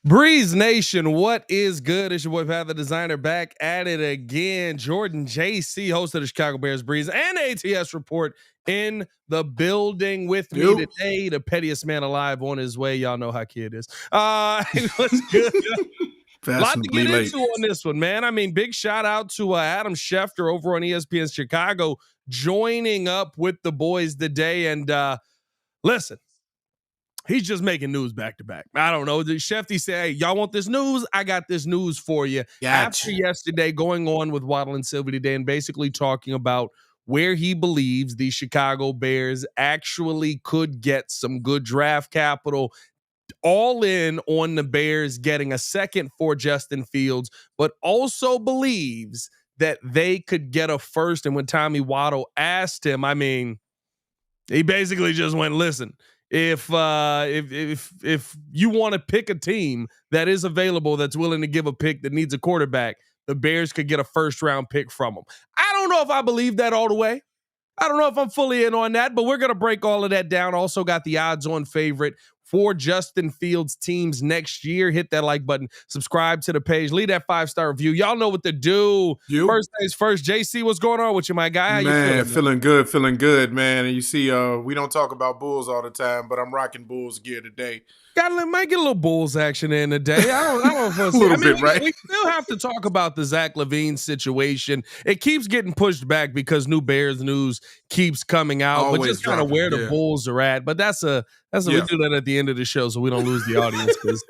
Breeze Nation, what is good? It's your boy Pat the Designer back at it again. Jordan JC, host of the Chicago Bears Breeze and ATS Report in the building with me today. The pettiest man alive on his way. Y'all know how kid is. What's good? A lot to get into on this one, man. I mean, big shout out to Adam Schefter over on ESPN Chicago joining up with the boys today. And listen, he's just making news back to back. I don't know. Shefty said, hey, y'all want this news? I got this news for you. After yesterday going on with Waddle and Sylvie today and basically talking about where he believes the Chicago Bears actually could get some good draft capital, all in on the Bears getting a second for Justin Fields, but also believes that they could get a first. And when Tommy Waddle asked him, I mean, he basically just went, listen, if you want to pick a team that is available that's willing to give a pick that needs a quarterback, the Bears could get a first round pick from them. I don't know if I believe that all the way. I don't know if I'm fully in on that, but we're going to break all of that down. Also got the odds on favorite for Justin Fields teams next year. Hit that like button, subscribe to the page, leave that 5-star review. Y'all know what to do. First things first, JC, what's going on with you, my guy? How man, you feeling good, man. And you see, we don't talk about Bulls all the time, but I'm rocking Bulls gear today. Might get a little Bulls action in today. I don't know if a little bit, right? We still have to talk about the Zach LaVine situation. It keeps getting pushed back because new Bears news keeps coming out, Always but just kind of where the Bulls are at. But we do that at the end of the show so we don't lose the audience. Because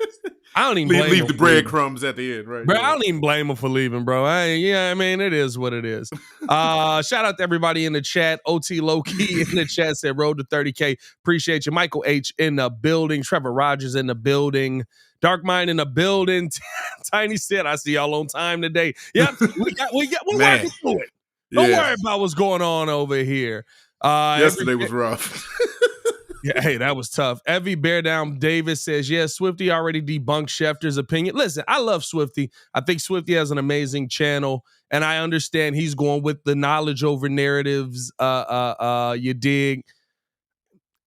I don't even leave the breadcrumbs at the end, right? Bro, I don't even blame him for leaving, bro. It is what it is. Shout out to everybody in the chat. OT Low-Key in the chat said road to 30K. Appreciate you. Michael H in the building. Trevor Rogers in the building. Dark Mind in the building. Tiny said, I see y'all on time today. Yep, we're working through it. Don't worry about what's going on over here. Yesterday was rough. Yeah, hey, that was tough. Evie Bear Down Davis says, yes, Swifty already debunked Schefter's opinion. Listen, I love Swifty. I think Swifty has an amazing channel, and I understand he's going with the knowledge over narratives. You dig?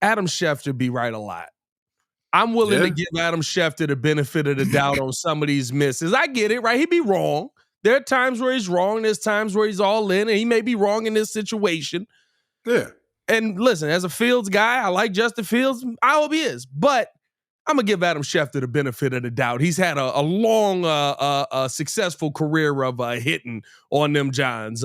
Adam Schefter be right a lot. I'm willing to give Adam Schefter the benefit of the doubt on some of these misses. I get it, right? He be wrong. There are times where he's wrong. There's times where he's all in, and he may be wrong in this situation. Yeah. And listen, as a Fields guy, I like Justin Fields. I hope he is. But I'm going to give Adam Schefter the benefit of the doubt. He's had a long, successful career of hitting on them Johns.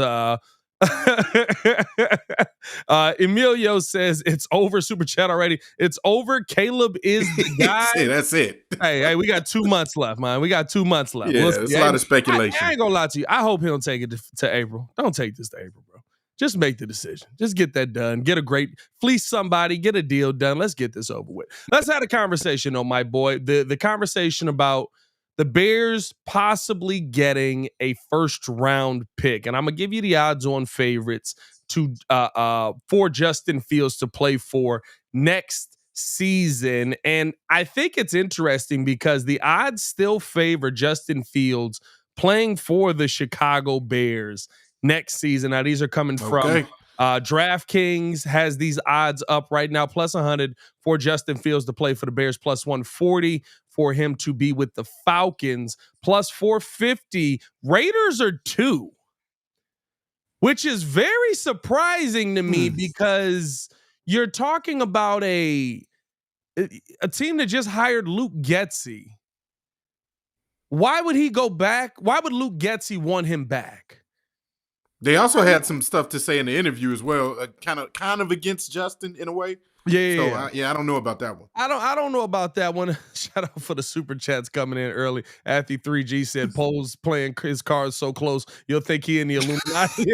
Emilio says, it's over. Super chat already. It's over. Caleb is the guy. That's it. Hey, we got 2 months left, man. We got 2 months left. Yeah, it's a lot of speculation. I ain't going to lie to you. I hope he don't take it to April. Don't take this to April, bro. Just make the decision. Just get that done. Get a great fleece somebody. Get a deal done. Let's get this over with. Let's have a conversation on my boy. The conversation about the Bears possibly getting a first round pick, and I'm gonna give you the odds on favorites to for Justin Fields to play for next season. And I think it's interesting because the odds still favor Justin Fields playing for the Chicago Bears next season. Now, these are coming from DraftKings has these odds up right now, plus 100 for Justin Fields to play for the Bears, plus 140 for him to be with the Falcons, plus 450. Raiders are 2, which is very surprising to me because you're talking about a team that just hired Luke Getsy. Why would he go back? Why would Luke Getsy want him back? They also had some stuff to say in the interview as well, kind of against Justin in a way. Yeah. I don't know about that one. I don't know about that one. Shout out for the super chats coming in early. Athy 3G said, Pole's playing his cards so close, you'll think he in the Illuminati.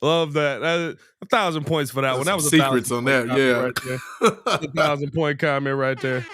Love that. 1,000 points for that one. That was secrets on that. Yeah. Right there. 1,000-point comment right there.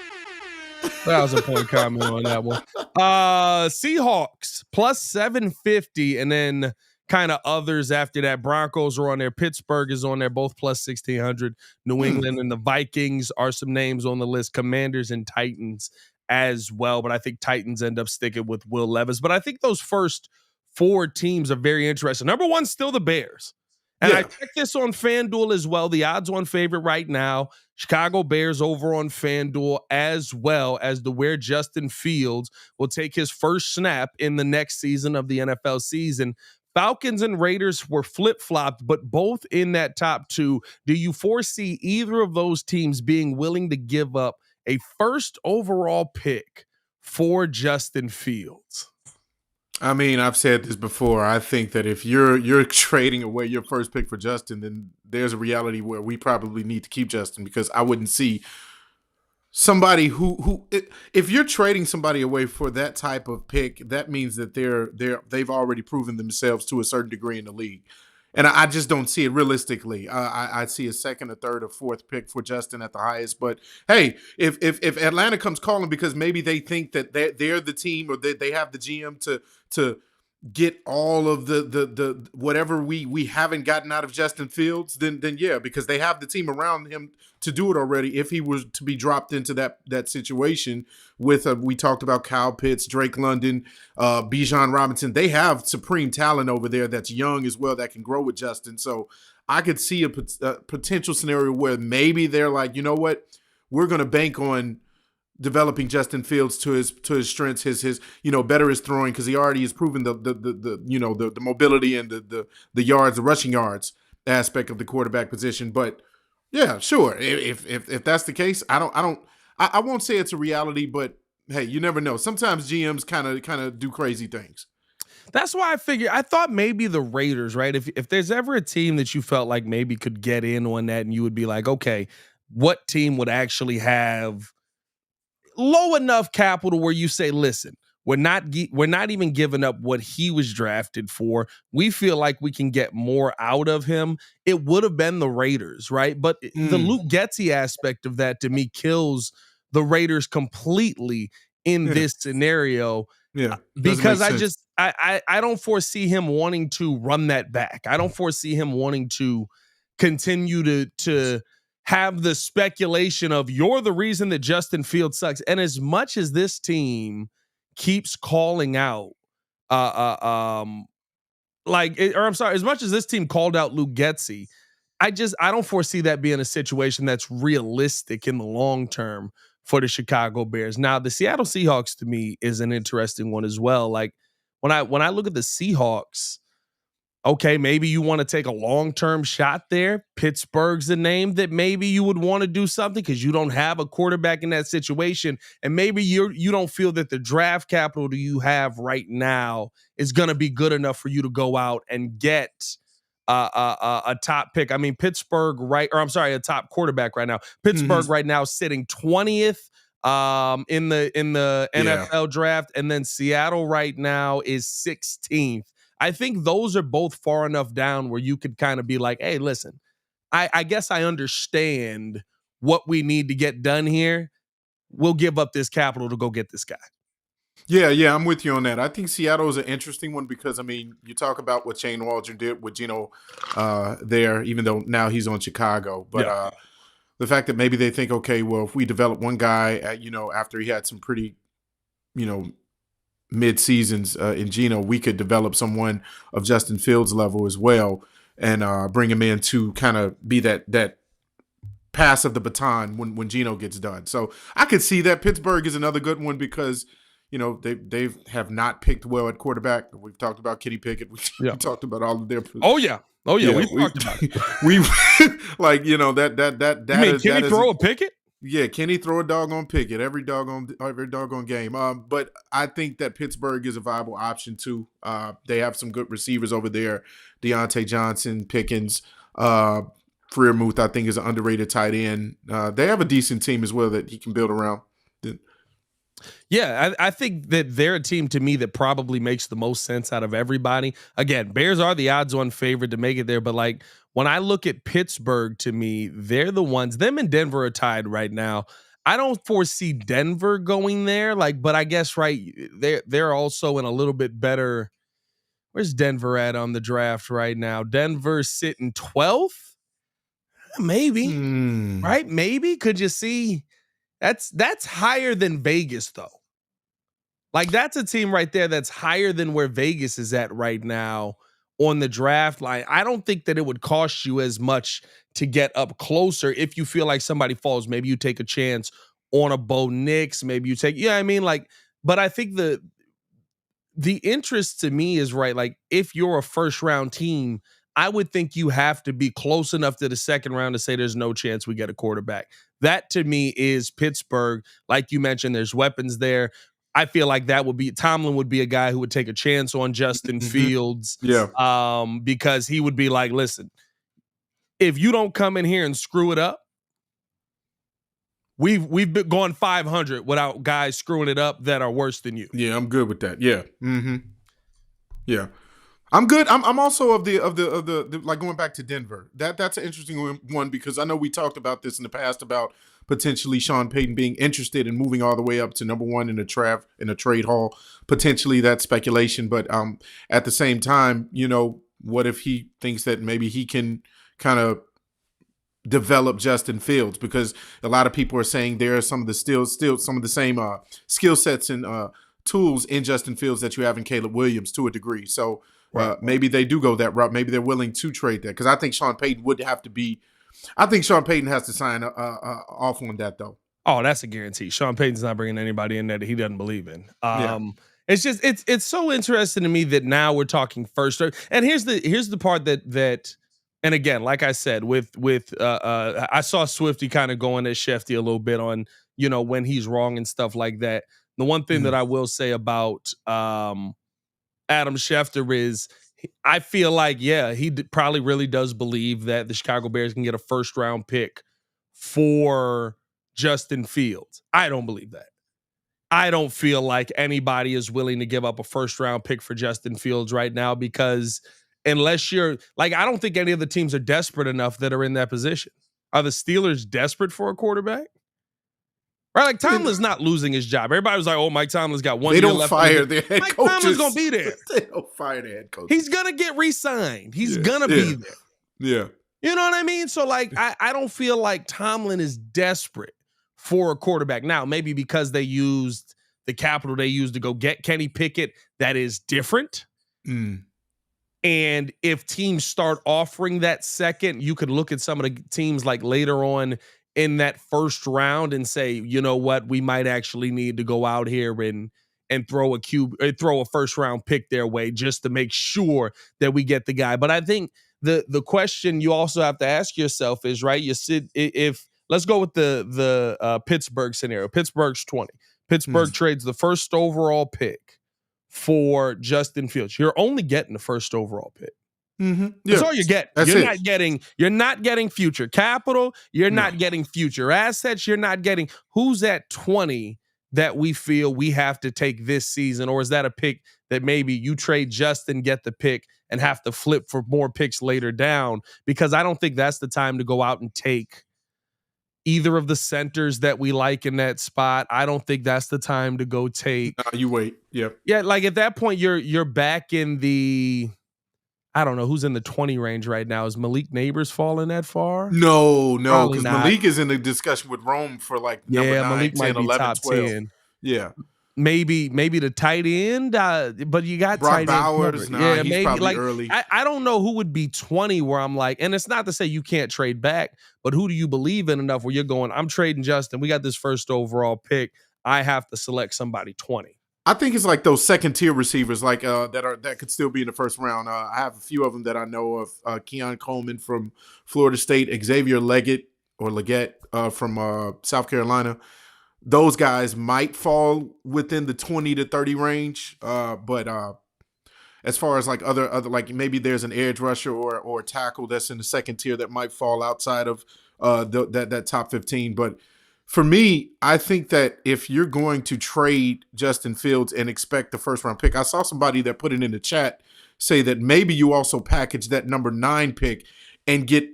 1,000-point comment on that one. Seahawks plus 750, and then kind of others after that. Broncos are on there. Pittsburgh is on there, both plus 1,600. New England and the Vikings are some names on the list. Commanders and Titans as well, but I think Titans end up sticking with Will Levis. But I think those first 4 teams are very interesting. Number 1, still the Bears. And I checked this on FanDuel as well. The odds-on favorite right now, Chicago Bears over on FanDuel, as well as to where Justin Fields will take his first snap in the next season of the NFL season. Falcons and Raiders were flip-flopped, but both in that top two. Do you foresee either of those teams being willing to give up a first overall pick for Justin Fields? I mean, I've said this before. I think that if you're trading away your first pick for Justin, then there's a reality where we probably need to keep Justin, because I wouldn't see somebody who if you're trading somebody away for that type of pick, that means that they've already proven themselves to a certain degree in the league. And I just don't see it realistically. I see a second, a third, or fourth pick for Justin at the highest. But hey, if Atlanta comes calling because maybe they think that they're the team, or they have the GM to get all of the whatever we haven't gotten out of Justin Fields, then yeah, because they have the team around him to do it already. If he was to be dropped into that situation with we talked about Kyle Pitts, Drake London, Bijan Robinson, they have supreme talent over there that's young as well that can grow with Justin. So I could see a potential scenario where maybe they're like, you know what, we're going to bank on developing Justin Fields to his strengths, his better his throwing, because he already has proven the mobility and the yards, the rushing yards aspect of the quarterback position. But yeah, sure, if that's the case, I won't say it's a reality, but hey, you never know. Sometimes GMs kind of do crazy things. That's why I thought maybe the Raiders, right? If there's ever a team that you felt like maybe could get in on that, and you would be like, okay, what team would actually have low enough capital where you say, listen, we're not even giving up what he was drafted for. We feel like we can get more out of him. It would have been the Raiders, right? But the Luke Getsy aspect of that to me kills the Raiders completely in this scenario. Yeah, because I don't foresee him wanting to run that back. I don't foresee him wanting to continue to have the speculation of you're the reason that Justin Fields sucks. And as much as this team keeps calling out, as much as this team called out Luke Getsy, I don't foresee that being a situation that's realistic in the long term for the Chicago Bears. Now, the Seattle Seahawks to me is an interesting one as well. Like when I look at the Seahawks, okay, maybe you want to take a long-term shot there. Pittsburgh's a name that maybe you would want to do something because you don't have a quarterback in that situation. And maybe you don't feel that the draft capital that you have right now is going to be good enough for you to go out and get a top pick. I mean, a top quarterback right now. Pittsburgh right now sitting 20th in the NFL draft. And then Seattle right now is 16th. I think those are both far enough down where you could kind of be like, hey, listen, I guess I understand what we need to get done here. We'll give up this capital to go get this guy. Yeah, I'm with you on that. I think Seattle is an interesting one because, I mean, you talk about what Shane Waldron did with Geno there, even though now he's on Chicago. But the fact that maybe they think, okay, well, if we develop one guy, after he had some pretty, mid-seasons in Geno, we could develop someone of Justin Fields' level as well and bring him in to kind of be that pass of the baton when Geno gets done. So I could see that. Pittsburgh is another good one because, they have not picked well at quarterback. We've talked about Kenny Pickett. We talked about all of their. Oh yeah. We've talked about it. We like that. You mean Kenny throw a Pickett? Yeah, Kenny throw a doggone Pickett every doggone game. But I think that Pittsburgh is a viable option too. They have some good receivers over there. Deontay Johnson, Pickens, Freiermuth, I think is an underrated tight end. They have a decent team as well that he can build around. Yeah, I think that they're a team to me that probably makes the most sense out of everybody. Again, Bears are the odds-on favorite to make it there, but like when I look at Pittsburgh, to me, they're the ones. Them and Denver are tied right now. I don't foresee Denver going there, but I guess they're also in a little bit better. Where's Denver at on the draft right now? Denver's sitting 12th, maybe, right? Maybe. Could you see? That's higher than Vegas, though. Like, that's a team right there that's higher than where Vegas is at right now on the draft line, I don't think that it would cost you as much to get up closer if you feel like somebody falls. Maybe you take a chance on a Bo Nix. Maybe you take, I mean, like, but I think the interest to me is right. Like, if you're a first round team, I would think you have to be close enough to the second round to say there's no chance we get a quarterback. That to me is Pittsburgh. Like you mentioned, there's weapons there. I feel like that would be Tomlin would be a guy who would take a chance on Justin Fields. Yeah. Because he would be like, listen, if you don't come in here and screw it up, we've been going 500 without guys screwing it up that are worse than you. Yeah, I'm good with that. Yeah. Yeah. I'm good. I'm also of the like going back to Denver. That's an interesting one because I know we talked about this in the past about potentially Sean Payton being interested in moving all the way up to number one in a trade haul. Potentially that's speculation, but at the same time, what if he thinks that maybe he can kind of develop Justin Fields, because a lot of people are saying there are some of the still some of the same skill sets and tools in Justin Fields that you have in Caleb Williams to a degree. So maybe they do go that route. Maybe they're willing to trade that, because I think Sean Payton would have to be. I think Sean Payton has to sign off on that, though. Oh, that's a guarantee. Sean Payton's not bringing anybody in there that he doesn't believe in. It's just it's so interesting to me that now we're talking first. And here's the part that and again, like I said, with I saw Swifty kind of going at Schefter a little bit on when he's wrong and stuff like that. The one thing that I will say about Adam Schefter is I feel like, he probably really does believe that the Chicago Bears can get a first round pick for Justin Fields. I don't believe that. I don't feel like anybody is willing to give up a first round pick for Justin Fields right now, because unless you're like, I don't think any of the teams are desperate enough that are in that position. Are the Steelers desperate for a quarterback? Right, like Tomlin's not losing his job. Everybody was like, "Oh, Mike Tomlin's got 1 year left." They don't fire their head coaches. Mike Tomlin's gonna be there. They don't fire their head coach. He's gonna get re-signed. He's gonna be there. Yeah, you know what I mean. So, like, I don't feel like Tomlin is desperate for a quarterback now. Maybe because they used the capital they used to go get Kenny Pickett, that is different. And if teams start offering that second, you could look at some of the teams like later on in that first round and say, you know what, we might actually need to go out here and throw a first round pick their way just to make sure that we get the guy. But I think the question you also have to ask yourself is, right, let's go with the Pittsburgh scenario. Pittsburgh's 20. Pittsburgh trades the first overall pick for Justin Fields. You're only getting the first overall pick. That's all you get. You're not getting future capital. You're not getting future assets. You're not getting who's at 20 that we feel we have to take this season, or is that a pick that maybe you trade Justin, get the pick, and have to flip for more picks later down? Because I don't think that's the time to go out and take either of the centers that we like in that spot. I don't think that's the time to go take. You wait. Yep. Yeah, like at that point, you're back in the. I don't know who's in the 20 range right now. Is Malik Neighbors falling that far? No, because Malik is in the discussion with Rome for like number 9, Malik 10, might be 11, top 12. 10. Yeah. Maybe the tight end, but you got Brock tight Bowers. end. He's maybe probably like early. I don't know who would be 20 where I'm like, and it's not to say you can't trade back, but who do you believe in enough where you're going, I'm trading Justin. We got this first overall pick. I have to select somebody 20. I think it's like those second tier receivers, like that could still be in the first round. I have a few of them that I know of. Keon Coleman from Florida State, Xavier Leggett from South Carolina. Those guys might fall within the 20 to 30 range. But as far as like other like maybe there's an edge rusher or a tackle that's in the second tier that might fall outside of that top 15. But for me, I think that if you're going to trade Justin Fields and expect the first round pick, I saw somebody that put it in the chat say that maybe you also package that number 9 pick and get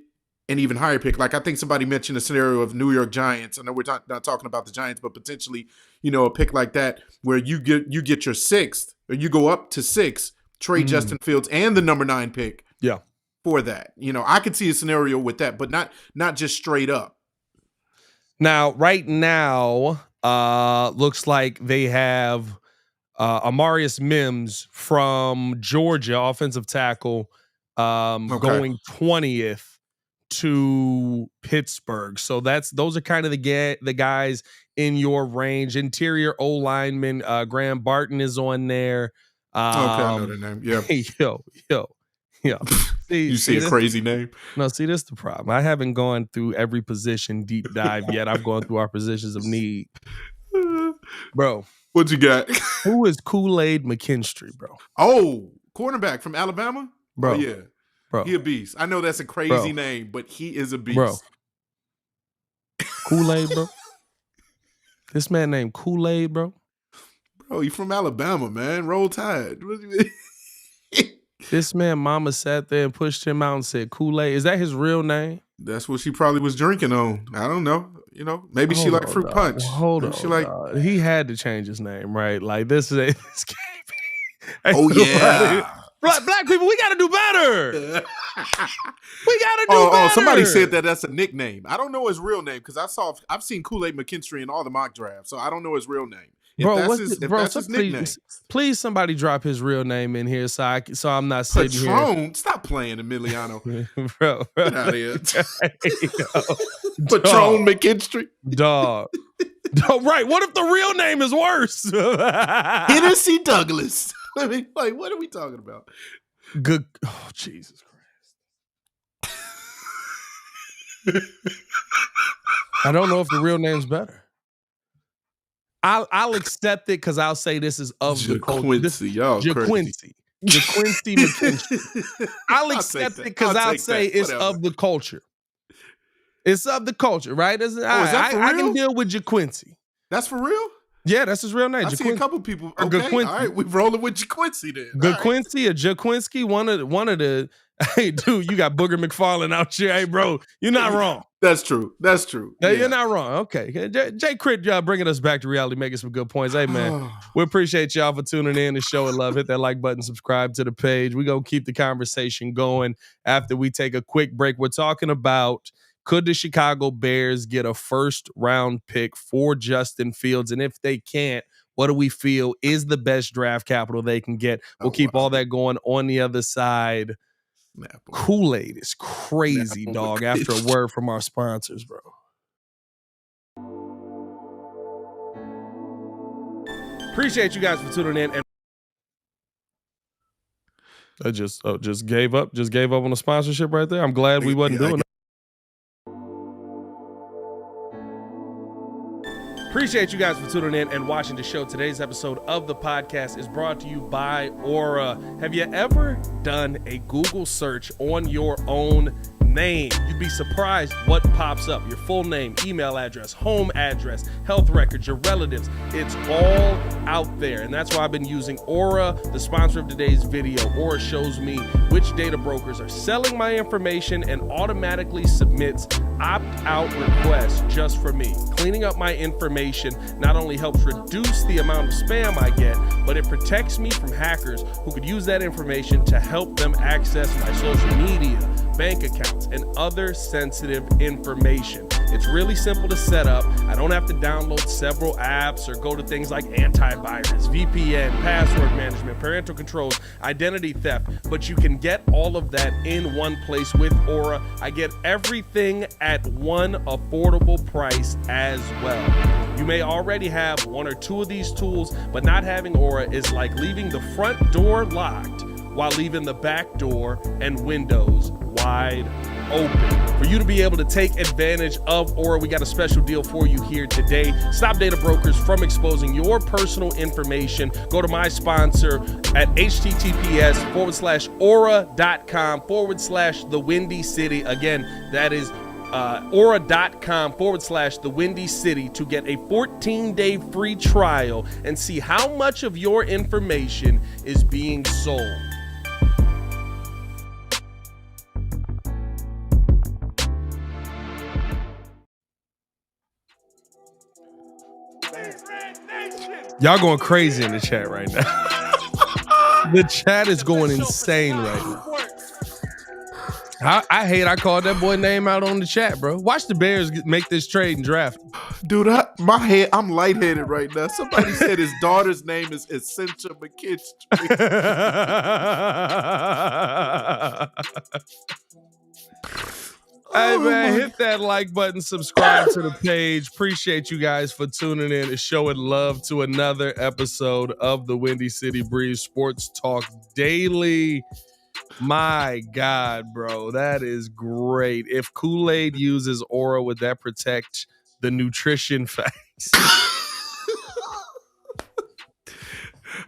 an even higher pick. Like I think somebody mentioned a scenario of New York Giants. I know we're not talking about the Giants, but potentially, a pick like that where you get your 6th, or you go up to 6, trade Justin Fields and the number 9 pick. Yeah. For that. I could see a scenario with that, but not just straight up. Now, right now, looks like they have Amarius Mims from Georgia, offensive tackle, going 20th to Pittsburgh. So those are kind of the guys in your range. Interior O lineman, Graham Barton is on there. I know the name. Yeah. Yo. You see a crazy name? No, see, this is the problem. I haven't gone through every position deep dive yet. I've gone through our positions of need. Bro. What you got? Who is Kool-Aid McKinstry, bro? Oh, cornerback from Alabama? Bro. Oh, yeah. Bro. He a beast. I know that's a crazy name, but he is a beast. Bro. Kool-Aid, bro? This man named Kool-Aid, bro? Bro, he from Alabama, man. Roll Tide. What do you mean? This man mama sat there and pushed him out and said Kool-Aid. Is that his real name? That's what she probably was drinking on. I don't know. You know, maybe she like fruit punch. Hold on. She like he had to change his name, right? Like this can't be. Oh yeah. Black people, we gotta do better. We gotta do better. Oh, somebody said that's a nickname. I don't know his real name because I've seen Kool-Aid McKinstry in all the mock drafts, so I don't know his real name. That's his nickname. Please, somebody drop his real name in here, so I'm not sitting Patron. here. Stop playing, Emiliano. bro. Get out of here. Patron McKinstry. Dog. Right. What if the real name is worse? Hennessy Douglas. I mean, like, what are we talking about? Good. Oh, Jesus Christ. I don't know if the real name's better. I'll accept it because I'll say this is of the culture. JaQuincy McKinstry. I'll accept it because I'll say it's of the culture. It's of the culture, right? Is that for real? I can deal with JaQuincy. That's for real? Yeah, that's his real name. I see a couple people. Okay, all right, we're rolling with JaQuincy then. JaQuincy or JaQuincy, one of the. Hey, dude, you got Booger McFarlane out here. Hey, bro, you're not wrong. That's true. Yeah. You're not wrong. Okay, Jay Crit, bringing us back to reality, making some good points. Hey, man, we appreciate y'all for tuning in and showing love. Hit that like button, subscribe to the page. We're gonna keep the conversation going after we take a quick break. We're talking about, could the Chicago Bears get a first-round pick for Justin Fields? And if they can't, what do we feel is the best draft capital they can get? We'll keep all that going on the other side. Kool-Aid is crazy, dog, after a word from our sponsors, bro. Appreciate you guys for tuning in. And I just gave up on the sponsorship right there. I'm glad we wasn't doing that. Appreciate you guys for tuning in and watching the show. Today's episode of the podcast is brought to you by Aura. Have you ever done a Google search on your own name? You'd be surprised what pops up. Your full name, email address, home address, health records, your relatives. It's all out there. And that's why I've been using Aura, the sponsor of today's video. Aura shows me which data brokers are selling my information and automatically submits opt-out requests just for me. Cleaning up my information not only helps reduce the amount of spam I get, but it protects me from hackers who could use that information to help them access my social media, bank accounts, and other sensitive information. It's really simple to set up. I don't have to download several apps or go to things like antivirus, VPN, password management, parental controls, identity theft, but you can get all of that in one place with Aura. I get everything at one affordable price as well. You may already have one or two of these tools, but not having Aura is like leaving the front door locked while leaving the back door and windows wide open. For you to be able to take advantage of Aura, we got a special deal for you here today. Stop data brokers from exposing your personal information. Go to my sponsor at https://aura.com/the Windy City. Again, that is aura.com/the Windy City to get a 14-day free trial and see how much of your information is being sold. Y'all going crazy in the chat right now. The chat is going insane right now. I hate I called that boy name out on the chat, bro. Watch the Bears make this trade and draft. Dude, I'm lightheaded right now. Somebody said his daughter's name is Essentia McKinstry. Hey, man, hit that like button, subscribe to the page. Appreciate you guys for tuning in and showing love to another episode of the Windy City Breeze Sports Talk Daily. My God, bro, that is great. If Kool-Aid uses Aura, would that protect the nutrition facts?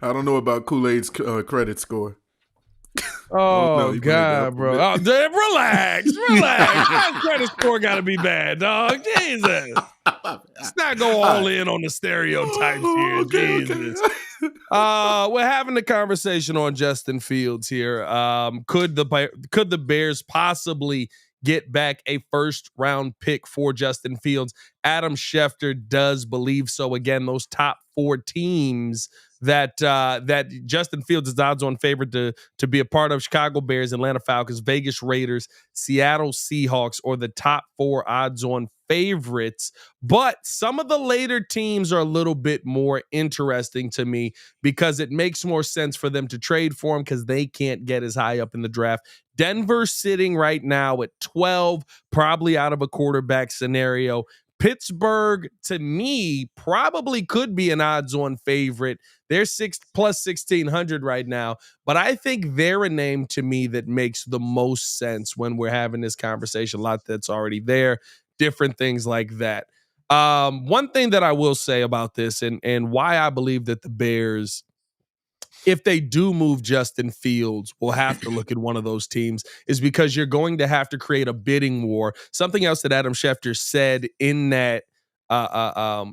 I don't know about Kool-Aid's credit score. Oh, no, God, bro. Oh, relax. My credit score got to be bad, dog. Jesus. Let's not go all in on the stereotypes here. Okay, Jesus. We're having a conversation on Justin Fields here. Could the Bears possibly get back a first-round pick for Justin Fields? Adam Schefter does believe so. Again, those top 4 teams that Justin Fields is odds-on favorite to be a part of: Chicago Bears, Atlanta Falcons, Vegas Raiders, Seattle Seahawks, or the top 4 odds-on favorites. But some of the later teams are a little bit more interesting to me because it makes more sense for them to trade for him because they can't get as high up in the draft. Denver sitting right now at 12, probably out of a quarterback scenario. Pittsburgh, to me, probably could be an odds-on favorite. They're plus 1,600 right now, but I think they're a name to me that makes the most sense when we're having this conversation. A lot that's already there, different things like that. One thing that I will say about this and why I believe that the Bears, if they do move Justin Fields, will have to look at one of those teams, is because you're going to have to create a bidding war. Something else that Adam Schefter said in that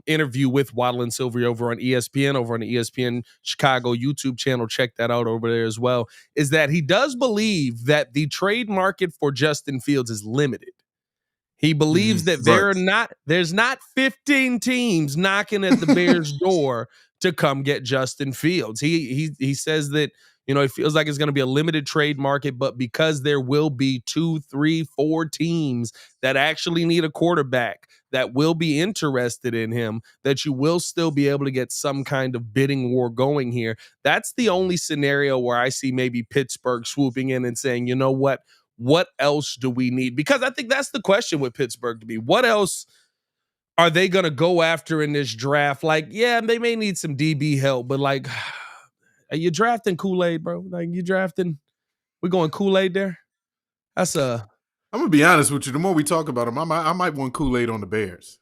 interview with Waddle and Silvery over on ESPN, over on the ESPN Chicago YouTube channel, check that out over there as well, is that he does believe that the trade market for Justin Fields is limited. He believes that there's not 15 teams knocking at the Bears' door to come get Justin Fields. He says that, it feels like it's going to be a limited trade market, but because there will be 2, 3, 4 teams that actually need a quarterback that will be interested in him, that you will still be able to get some kind of bidding war going here. That's the only scenario where I see maybe Pittsburgh swooping in and saying, you know what else do we need? Because I think that's the question with Pittsburgh to me. What else are they going to go after in this draft? Like, yeah, they may need some DB help, but like, are you drafting Kool-Aid, bro? Like, we're going Kool-Aid there? I'm going to be honest with you. The more we talk about him, I might want Kool-Aid on the Bears.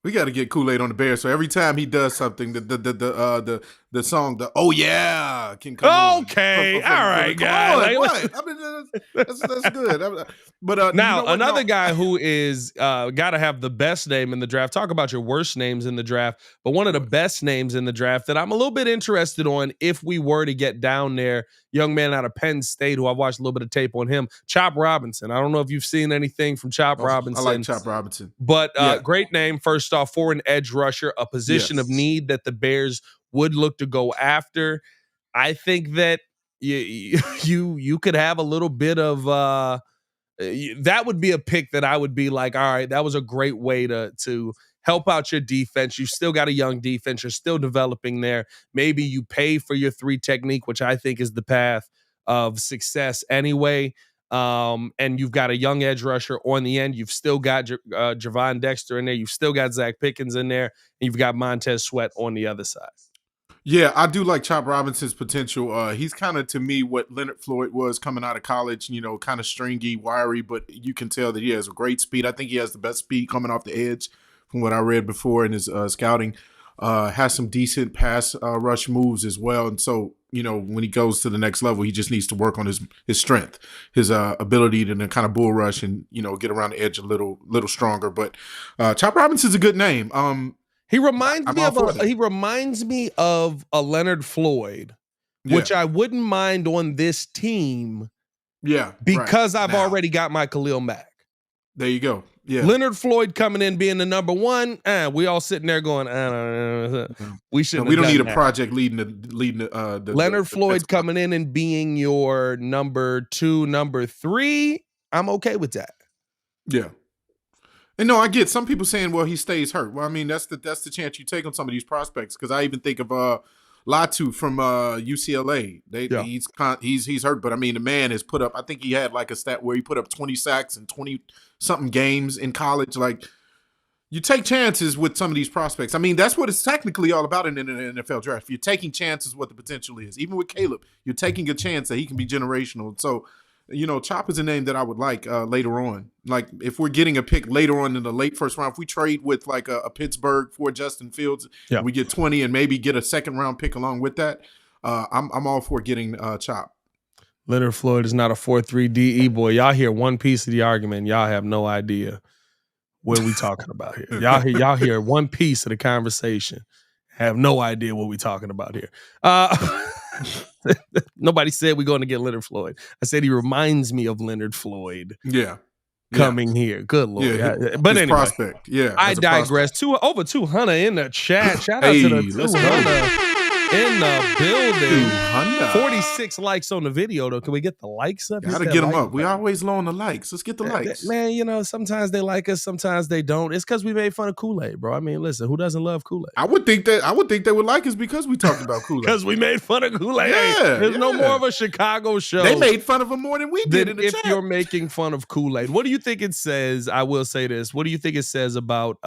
We got to get Kool-Aid on the Bears. So every time he does something, the song, oh yeah, can come on. Okay, all right, guys. I mean, that's good. But now another guy who is got to have the best name in the draft. Talk about your worst names in the draft, but one of the best names in the draft that I'm a little bit interested on if we were to get down there. Young man out of Penn State who I've watched a little bit of tape on him, Chop Robinson. I don't know if you've seen anything from Chop Robinson. I like Chop Robinson. But great name, first off, for an edge rusher, a position of need that the Bears would look to go after. I think that you could have a little bit of that would be a pick that I would be like, all right, that was a great way to help out your defense. You've still got a young defense. You're still developing there. Maybe you pay for your 3 technique, which I think is the path of success anyway. And you've got a young edge rusher on the end. You've still got Javon Dexter in there. You've still got Zach Pickens in there. And you've got Montez Sweat on the other side. Yeah, I do like Chop Robinson's potential. He's kind of, to me, what Leonard Floyd was coming out of college, kind of stringy, wiry, but you can tell that he has a great speed. I think he has the best speed coming off the edge from what I read before in his scouting. Has some decent pass rush moves as well. And so, when he goes to the next level, he just needs to work on his strength, his ability to kind of bull rush and, get around the edge a little stronger. But Chop Robinson's a good name. He reminds me of a Leonard Floyd, which I wouldn't mind on this team. Yeah. Because I've already got my Khalil Mack. There you go. Yeah. Leonard Floyd coming in being the number 1. We all sitting there going, we shouldn't. We don't need a project leading the Leonard Floyd coming in and being your number 2, number 3. I'm okay with that. Yeah. And no, I get some people saying, well, he stays hurt. Well, I mean, that's the chance you take on some of these prospects. Because I even think of Latu from UCLA. He's hurt, but I mean, the man has put up. I think he had like a stat where he put up 20 sacks in 20 something games in college. Like, you take chances with some of these prospects. I mean, that's what it's technically all about in the NFL draft. You're taking chances, what the potential is. Even with Caleb, you're taking a chance that he can be generational. So, Chop is a name that I would like later on. Like, if we're getting a pick later on in the late first round, if we trade with like a Pittsburgh for Justin Fields, we get 20 and maybe get a second round pick along with that, I'm all for getting Chop. Leonard Floyd is not a 4.3 DE boy. Y'all hear one piece of the argument. Y'all have no idea what we talking about here. Y'all hear one piece of the conversation. Have no idea what we talking about here. Nobody said we're going to get Leonard Floyd. I said he reminds me of Leonard Floyd. Coming here. Good Lord. But anyway, prospect. I digress. Over 200 in the chat. Shout out to the 200 in the building. 46 likes on the video, though. Can we get the likes up? Gotta get them up. We always low on the likes. Let's get the likes. Man, sometimes they like us, sometimes they don't. It's because we made fun of Kool-Aid, bro. I mean, listen, who doesn't love Kool-Aid? I would think they would like us because we talked about Kool-Aid. Because we made fun of Kool-Aid. There's no more of a Chicago show. They made fun of him more than we did in the chat. If you're making fun of Kool-Aid, what do you think it says? I will say this. What do you think it says about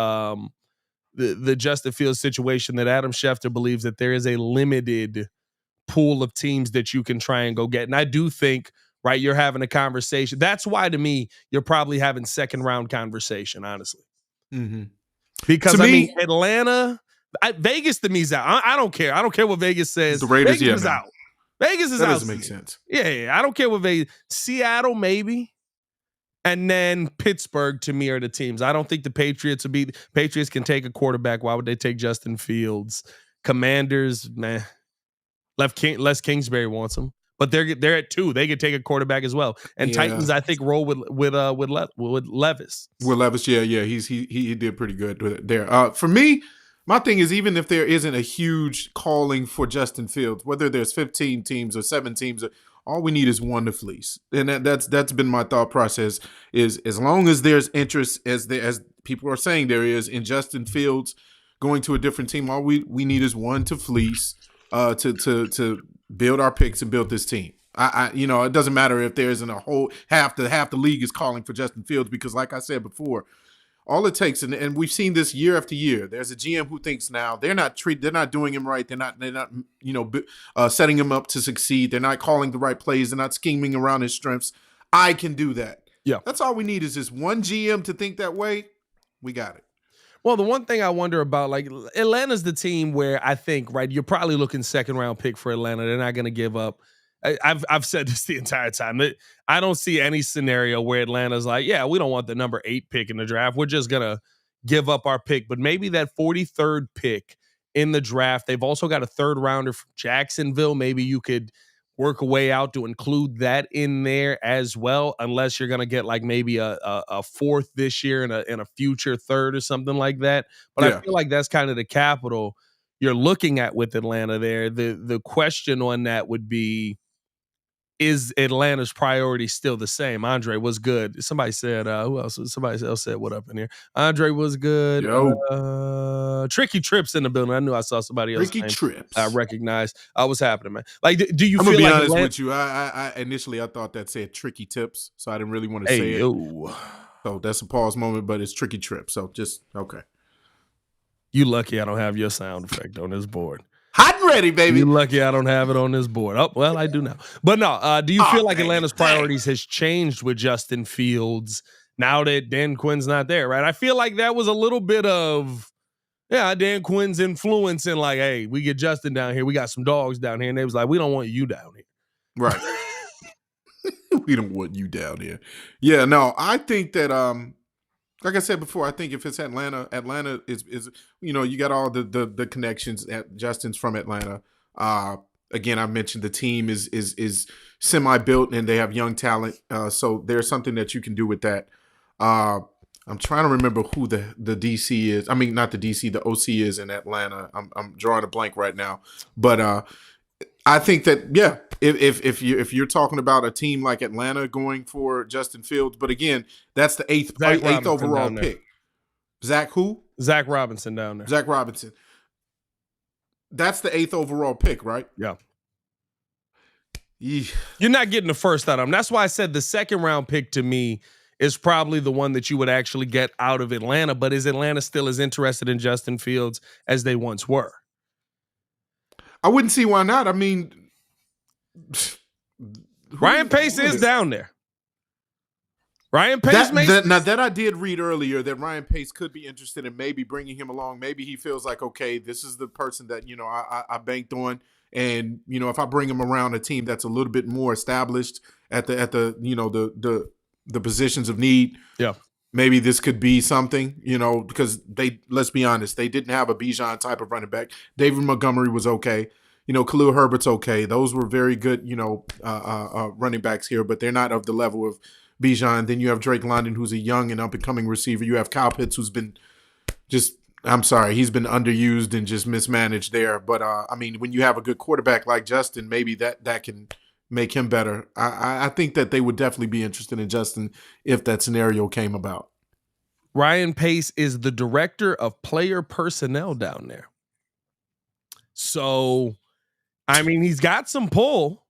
the Justin Fields situation that Adam Schefter believes that there is a limited pool of teams that you can try and go get? And I do think, right, you're having a conversation. That's why, to me, you're probably having second round conversation, honestly. Mm-hmm. Because, Atlanta, Vegas to me is out. I don't care. I don't care what Vegas says. The Raiders, Vegas is out. Vegas is out. That doesn't make sense. Yeah. I don't care what Vegas. Seattle, maybe. And then Pittsburgh, to me, are the teams. I don't think the Patriots Patriots can take a quarterback. Why would they take Justin Fields? Commanders, man. Les Kingsbury wants him, but they're at 2. They could take a quarterback as well. And Titans, I think, roll with Levis. With Levis, he did pretty good with it there. For me, my thing is, even if there isn't a huge calling for Justin Fields, whether there's 15 teams or 7 teams, all we need is one to fleece. And that's been my thought process, is as long as there's interest, as people are saying there is, in Justin Fields going to a different team, all we need is one to fleece to build our picks and build this team. It doesn't matter if there isn't a whole half the league is calling for Justin Fields, because like I said before, all it takes, and we've seen this year after year. There's a GM who thinks now they're not doing him right. They're not setting him up to succeed. They're not calling the right plays. They're not scheming around his strengths. I can do that. Yeah, that's all we need is just one GM to think that way. We got it. Well, the one thing I wonder about, like, Atlanta's the team where I think, right, you're probably looking second round pick for Atlanta. They're not going to give up. I've said this the entire time. I don't see any scenario where Atlanta's like, yeah, we don't want the number 8 pick in the draft. We're just going to give up our pick. But maybe that 43rd pick in the draft, they've also got a 3rd rounder from Jacksonville. Maybe you could work a way out to include that in there as well, unless you're going to get like maybe a 4th this year and a future 3rd or something like that. But I feel like that's kind of the capital you're looking at with Atlanta there. The question on that would be, is Atlanta's priority still the same? Andre was good. Somebody said, who else? Somebody else said, what up in here? Andre was good. Tricky Trips in the building. I knew I saw somebody else. Tricky Trips. I recognized. What's happening, man? Like, do you I'm feel gonna be like honest with you? I initially I thought that said Tricky Tips, so I didn't really want to say it. So that's a pause moment, but it's Tricky Trips. So just okay. You lucky I don't have your sound effect on this board. Hot and ready, baby. You lucky I don't have it on this board. Oh, well, I do now. But no, do you feel like Atlanta's priorities has changed with Justin Fields now that Dan Quinn's not there, right? I feel like that was a little bit of, Dan Quinn's influence in like, hey, we get Justin down here. We got some dogs down here. And they was like, we don't want you down here. Right. We don't want you down here. Yeah, no, I think that, like I said before, I think if it's Atlanta is you got all the connections. Justin's from Atlanta. Again, I mentioned the team is semi-built and they have young talent. So there's something that you can do with that. I'm trying to remember who the DC is. I mean, not the DC, the OC is in Atlanta. I'm drawing a blank right now. But I think that, if you're talking about a team like Atlanta going for Justin Fields, but again, that's the eighth overall pick. Zach who? Zach Robinson down there. Zach Robinson. That's the 8th overall pick, right? Yeah. Yeesh. You're not getting the first out of him. That's why I said the second round pick to me is probably the one that you would actually get out of Atlanta. But is Atlanta still as interested in Justin Fields as they once were? I wouldn't see why not. I mean, Ryan Pace is down there. Ryan Pace now that I did read earlier that Ryan Pace could be interested in maybe bringing him along. Maybe he feels like, okay, this is the person that, you know, I banked on. And, you know, if I bring him around a team that's a little bit more established at the you know, the positions of need. Yeah. Maybe this could be something, you know, because let's be honest, they didn't have a Bijan type of running back. David Montgomery was okay. You know, Khalil Herbert's okay. Those were very good, you know, running backs here, but they're not of the level of Bijan. Then you have Drake London, who's a young and up-and-coming receiver. You have Kyle Pitts, who's been he's been underused and just mismanaged there. But, I mean, when you have a good quarterback like Justin, maybe that can make him better. I think that they would definitely be interested in Justin if that scenario came about. Ryan Pace is the director of player personnel down there. So, I mean, he's got some pull.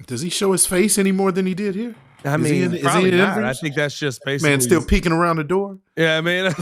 Does he show his face any more than he did here? I mean, probably not. I think that's just basically... Man, still peeking around the door? Yeah, I mean,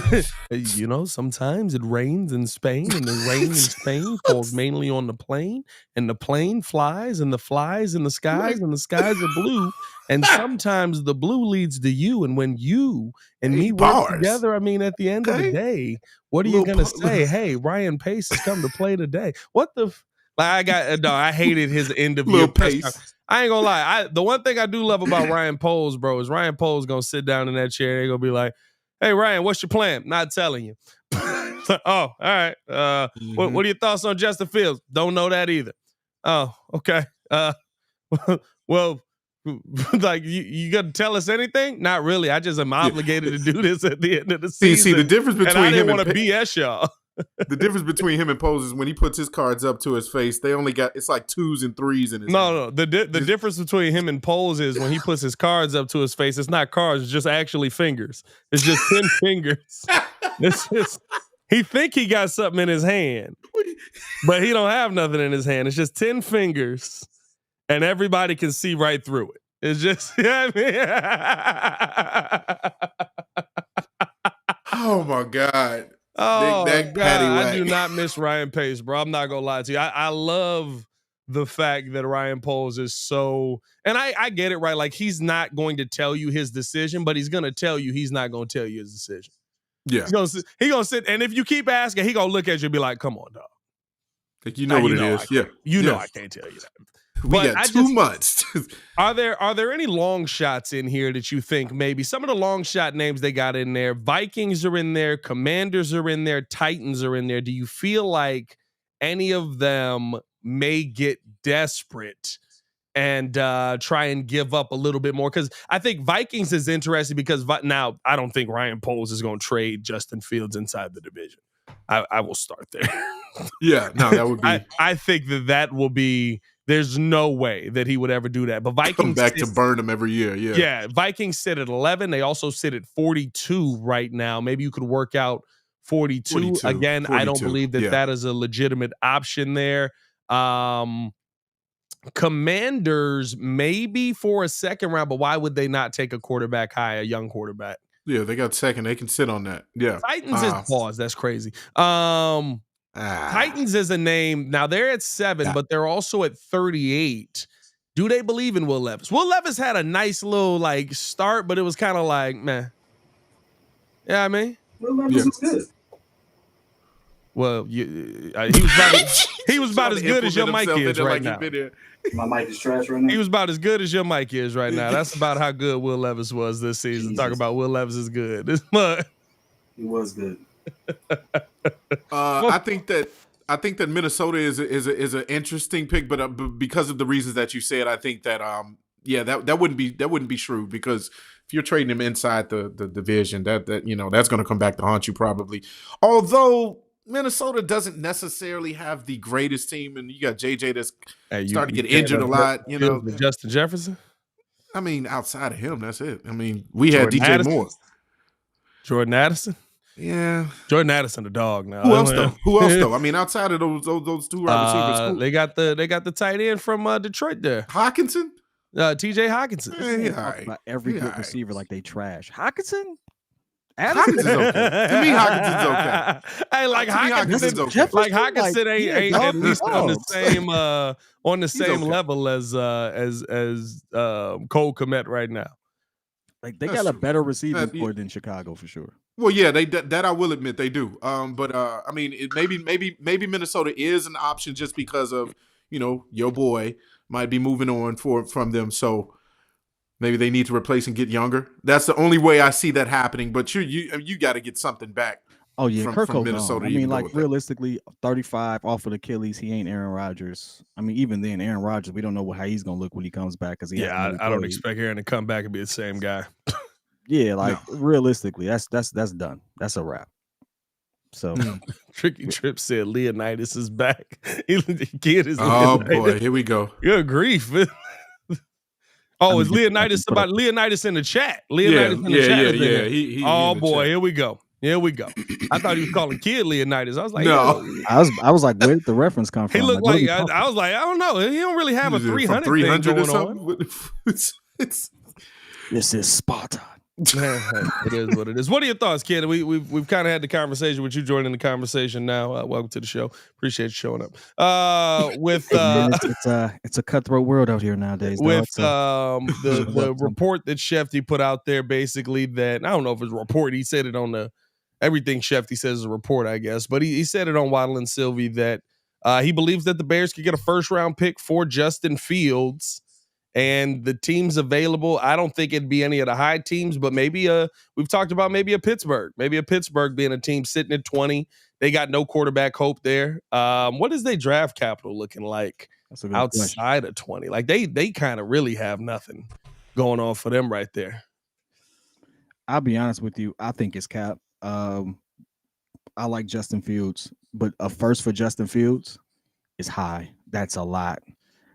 you know, sometimes it rains in Spain, and the rain in Spain falls mainly on the plane, and the plane flies, and the flies in the skies, and the skies are blue, and sometimes the blue leads to you, and when you and me work together, I mean, at the end of the day, what are you going to say? Hey, Ryan Pace has come to play today. What the... I hated his end of year Pace. I ain't gonna lie. The one thing I do love about Ryan Poles, bro, is Ryan Poles gonna sit down in that chair and they're gonna be like, "Hey, Ryan, what's your plan?" Not telling you. Oh, all right. What are your thoughts on Justin Fields? Don't know that either. Oh, okay. Well, like you gonna tell us anything? Not really. I just am obligated to do this at the end of the season. See the difference between and I didn't want to BS y'all. The difference between him and Pose is when he puts his cards up to his face, they only got it's like 2s and 3s in his hand. No. The difference between him and Pose is when he puts his cards up to his face, it's not cards, it's just actually fingers. It's just 10 fingers. It's just he think he got something in his hand, but he don't have nothing in his hand. It's just 10 fingers, and everybody can see right through it. It's just, you know what I mean? Oh my God. Oh, God, I do not miss Ryan Pace, bro. I'm not going to lie to you. I love the fact that Ryan Poles is so, and I get it, right? Like, he's not going to tell you his decision, but he's going to tell you he's not going to tell you his decision. Yeah. He's gonna sit, and if you keep asking, he going to look at you and be like, come on, dog. Like, you know what it is. Yeah. You know I can't tell you that. We got 2 months. Are there any long shots in here that you think maybe some of the long shot names they got in there? Vikings are in there, Commanders are in there, Titans are in there. Do you feel like any of them may get desperate and try and give up a little bit more? Because I think Vikings is interesting because now I don't think Ryan Poles is going to trade Justin Fields inside the division. I will start there. Yeah, no, that would be. I think that will be. There's no way that he would ever do that. But Vikings come back to burn him every year. Yeah. Yeah. Vikings sit at 11. They also sit at 42 right now. Maybe you could work out 42. Again, 42. I don't believe that is a legitimate option there. Commanders maybe for a second round, but why would they not take a quarterback high, a young quarterback? Yeah, they got second. They can sit on that. Yeah. Titans is pause. That's crazy. Titans is a name. Now they're at 7, but they're also at 38. Do they believe in Will Levis? Will Levis had a nice little like start, but it was kind of like, man. Yeah, I mean, Will Levis is good. Well, he was about as good as your mic is right now. My mic is trash right now. He was about as good as your mic is right now. That's about how good Will Levis was this season. Talk about Will Levis is good. He was good. I think that Minnesota is an interesting pick, but because of the reasons that you said, I think that that wouldn't be shrewd, because if you're trading him inside the division, that you know that's going to come back to haunt you probably. Although Minnesota doesn't necessarily have the greatest team, and you got JJ that's starting to get injured a lot. You know, Justin Jefferson. I mean, outside of him, that's it. I mean, we had DJ Moore, Jordan Addison. Yeah. Jordan Addison, the dog now. Who else though? I mean, outside of those two wide receivers, they got the tight end from Detroit there. Hawkinson? TJ Hawkinson. About every good receiver like they trash. Hawkinson? Hawkinson's okay. To me, Hawkinson's okay. Hey, like Hawkinson's okay. Like Hawkinson ain't at least on the same level as Cole Kmet right now. Like they got a better receiving core than Chicago for sure. Well, yeah, that I will admit they do. But I mean, maybe Minnesota is an option just because of your boy might be moving on from them, so maybe they need to replace and get younger. That's the only way I see that happening. But you got to get something back. Oh yeah, from Minnesota. I mean, like realistically, 35 off of Achilles, he ain't Aaron Rodgers. I mean, even then, Aaron Rodgers, we don't know how he's gonna look when he comes back. Because I don't expect Aaron to come back and be the same guy. Yeah, like realistically, that's done. That's a wrap. So Tricky Trip said Leonidas is back. Kid is boy, here we go. Good grief. Is Leonidas about Leonidas in the chat? Leonidas in the chat. Yeah. He boy, here we go. I thought he was calling Kid Leonidas. I was like, no. I was like, where did the reference come from? He looked like I was like, I don't know. He don't really have a 300 thing going on. This is Sparta. It is what it is. What are your thoughts, Kid? We've kind of had the conversation with you joining the conversation now. Welcome to the show. Appreciate you showing up. It's a cutthroat world out here nowadays. With the report that Schefter put out there, basically that I don't know if it's a report. He said it on the everything Schefter says is a report, I guess, but he said it on Waddle and Sylvie that he believes that the Bears could get a first-round pick for Justin Fields. And the teams available, I don't think it'd be any of the high teams, but maybe we've talked about maybe a Pittsburgh being a team sitting at 20. They got no quarterback hope there. What is their draft capital looking like outside of 20? Like they kind of really have nothing going on for them right there. I'll be honest with you. I think it's cap. I like Justin Fields, but a first for Justin Fields is high. That's a lot.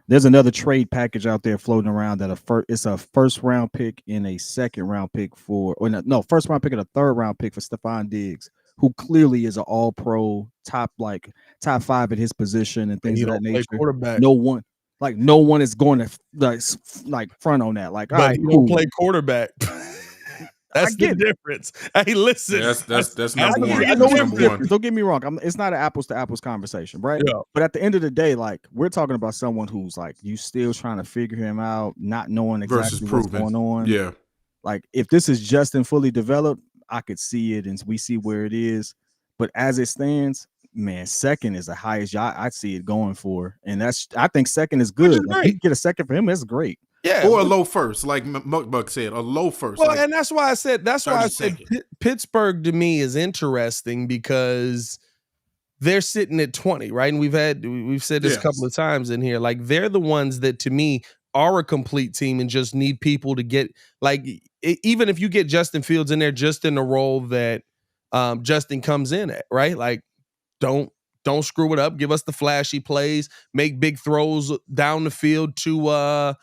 There's another trade package out there floating around that it's a first round pick and a second round pick first round pick and a third round pick for Stephon Diggs, who clearly is an all pro top 5 at his position and things of that nature. No one is going to like front on that. Like, but he don't play quarterback. That's the difference. Hey, listen. That's number one. Don't get me wrong. It's not an apples to apples conversation, right? Yeah. But at the end of the day, like we're talking about someone who's like you still trying to figure him out, not knowing exactly what's going on. Yeah. Like if this is Justin fully developed, I could see it and we see where it is. But as it stands, man, second is the highest I see it going for, and I think second is good. Like, you get a second for him, that's great. Yeah, or a low first, like Muckbuck said, a low first. Well, and that's why I said Pittsburgh to me is interesting because they're sitting at 20, right? And we've said this a couple of times in here. Like they're the ones that to me are a complete team and just need people to get even if you get Justin Fields in there just in the role that Justin comes in at, right? Like don't screw it up. Give us the flashy plays, make big throws down the field to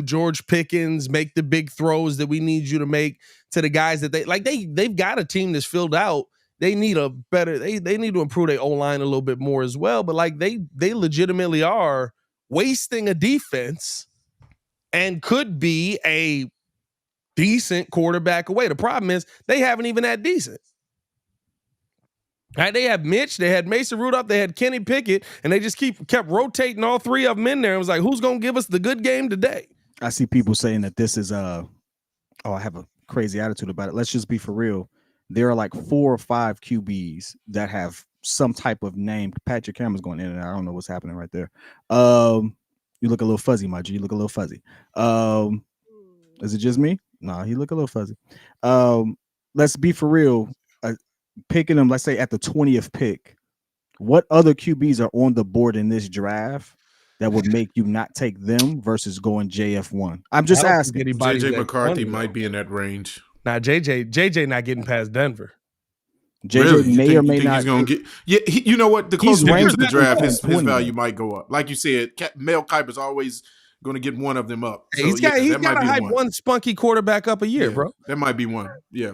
George Pickens, make the big throws that we need you to make to the guys that they've got a team that's filled out. They need they need to improve their O-line a little bit more as well. But like they legitimately are wasting a defense and could be a decent quarterback away. The problem is they haven't even that decent. Right, they have Mitch, they had Mason Rudolph, they had Kenny Pickett, and they just kept rotating all three of them in there. It was like, who's going to give us the good game today? I see people saying that this is I have a crazy attitude about it. Let's just be for real. There are like 4 or 5 QBs that have some type of name. Pat, your camera's going in and out. I don't know what's happening right there. You look a little fuzzy, my G. You look a little fuzzy. Is it just me? No, he look a little fuzzy. Let's be for real. Picking them, let's say at the 20th pick, what other QBs are on the board in this draft that would make you not take them versus going JF1? I'm just asking. JJ McCarthy might be in that range. Now, JJ not getting past Denver. JJ really? May or may not. He's gonna get. Yeah, you know what? The closer he gets to the draft, his value might go up. Like you said, Mel Kiper's always going to get one of them up. So, he's got to hype one spunky quarterback up a year, bro. That might be one. Yeah.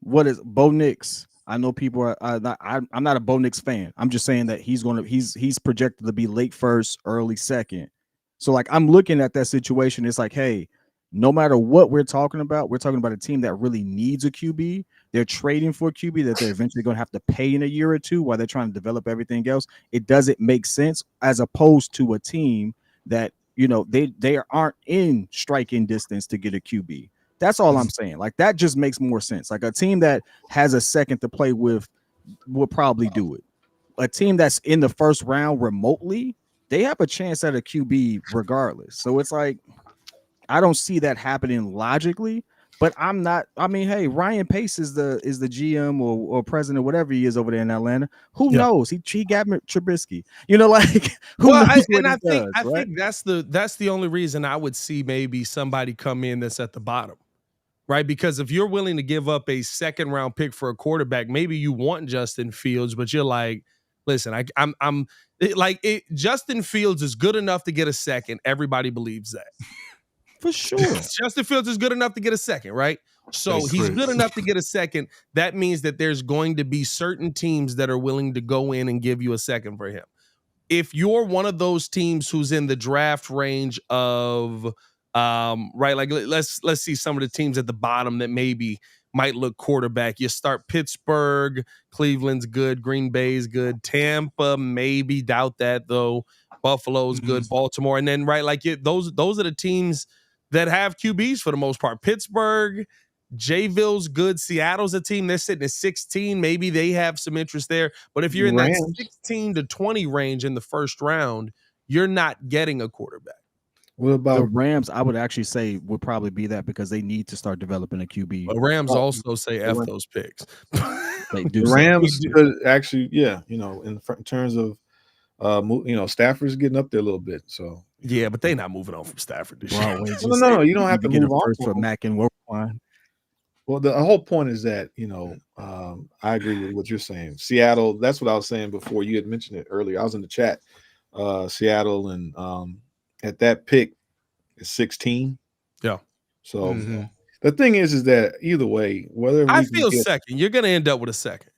what is Bo Nix? I know people are. I'm not a Bo Nix fan. I'm just saying that he's projected to be late first, early second. So like I'm looking at that situation. It's like, hey, no matter what we're talking about a team that really needs a QB. They're trading for a QB that they're eventually going to have to pay in a year or two while they're trying to develop everything else. It doesn't make sense as opposed to a team that they aren't in striking distance to get a QB. That's all I'm saying. Like that just makes more sense. Like a team that has a second to play with will probably do it. A team that's in the first round remotely, they have a chance at a QB regardless. So it's like I don't see that happening logically. But I'm not. I mean, hey, Ryan Pace is the GM or president, whatever he is over there in Atlanta. Who knows? He got Trubisky. Like who knows what he does, I right? think that's the only reason I would see maybe somebody come in that's at the bottom, right? Because if you're willing to give up a second round pick for a quarterback, maybe you want Justin Fields, but you're like, listen, Justin Fields is good enough to get a second. Everybody believes that. For sure. Justin Fields is good enough to get a second, right? So he's good enough to get a second. That means that there's going to be certain teams that are willing to go in and give you a second for him. If you're one of those teams who's in the draft range of right, like let's see some of the teams at the bottom that maybe might look quarterback. You start Pittsburgh, Cleveland's good, Green Bay's good, Tampa maybe, doubt that though. Buffalo's good, Baltimore, and then right, like those are the teams that have QBs for the most part. Pittsburgh, Jayville's good. Seattle's a team. They're sitting at 16. Maybe they have some interest there. But if you're in that 16 to 20 range in the first round, you're not getting a quarterback. What about the Rams? I would actually say would probably be that because they need to start developing a QB. But Rams also say F those picks. They do. The Rams could actually, in terms of, Stafford's getting up there a little bit. So yeah, but they're not moving on from Stafford this year. No, you don't have to move on first for Mac and Wilson. Well, the whole point is that, I agree with what you're saying. Seattle, that's what I was saying before. You had mentioned it earlier. I was in the chat. Seattle, and at that pick is 16. Yeah. So the thing is that either way, whether I feel second, you're going to end up with a second.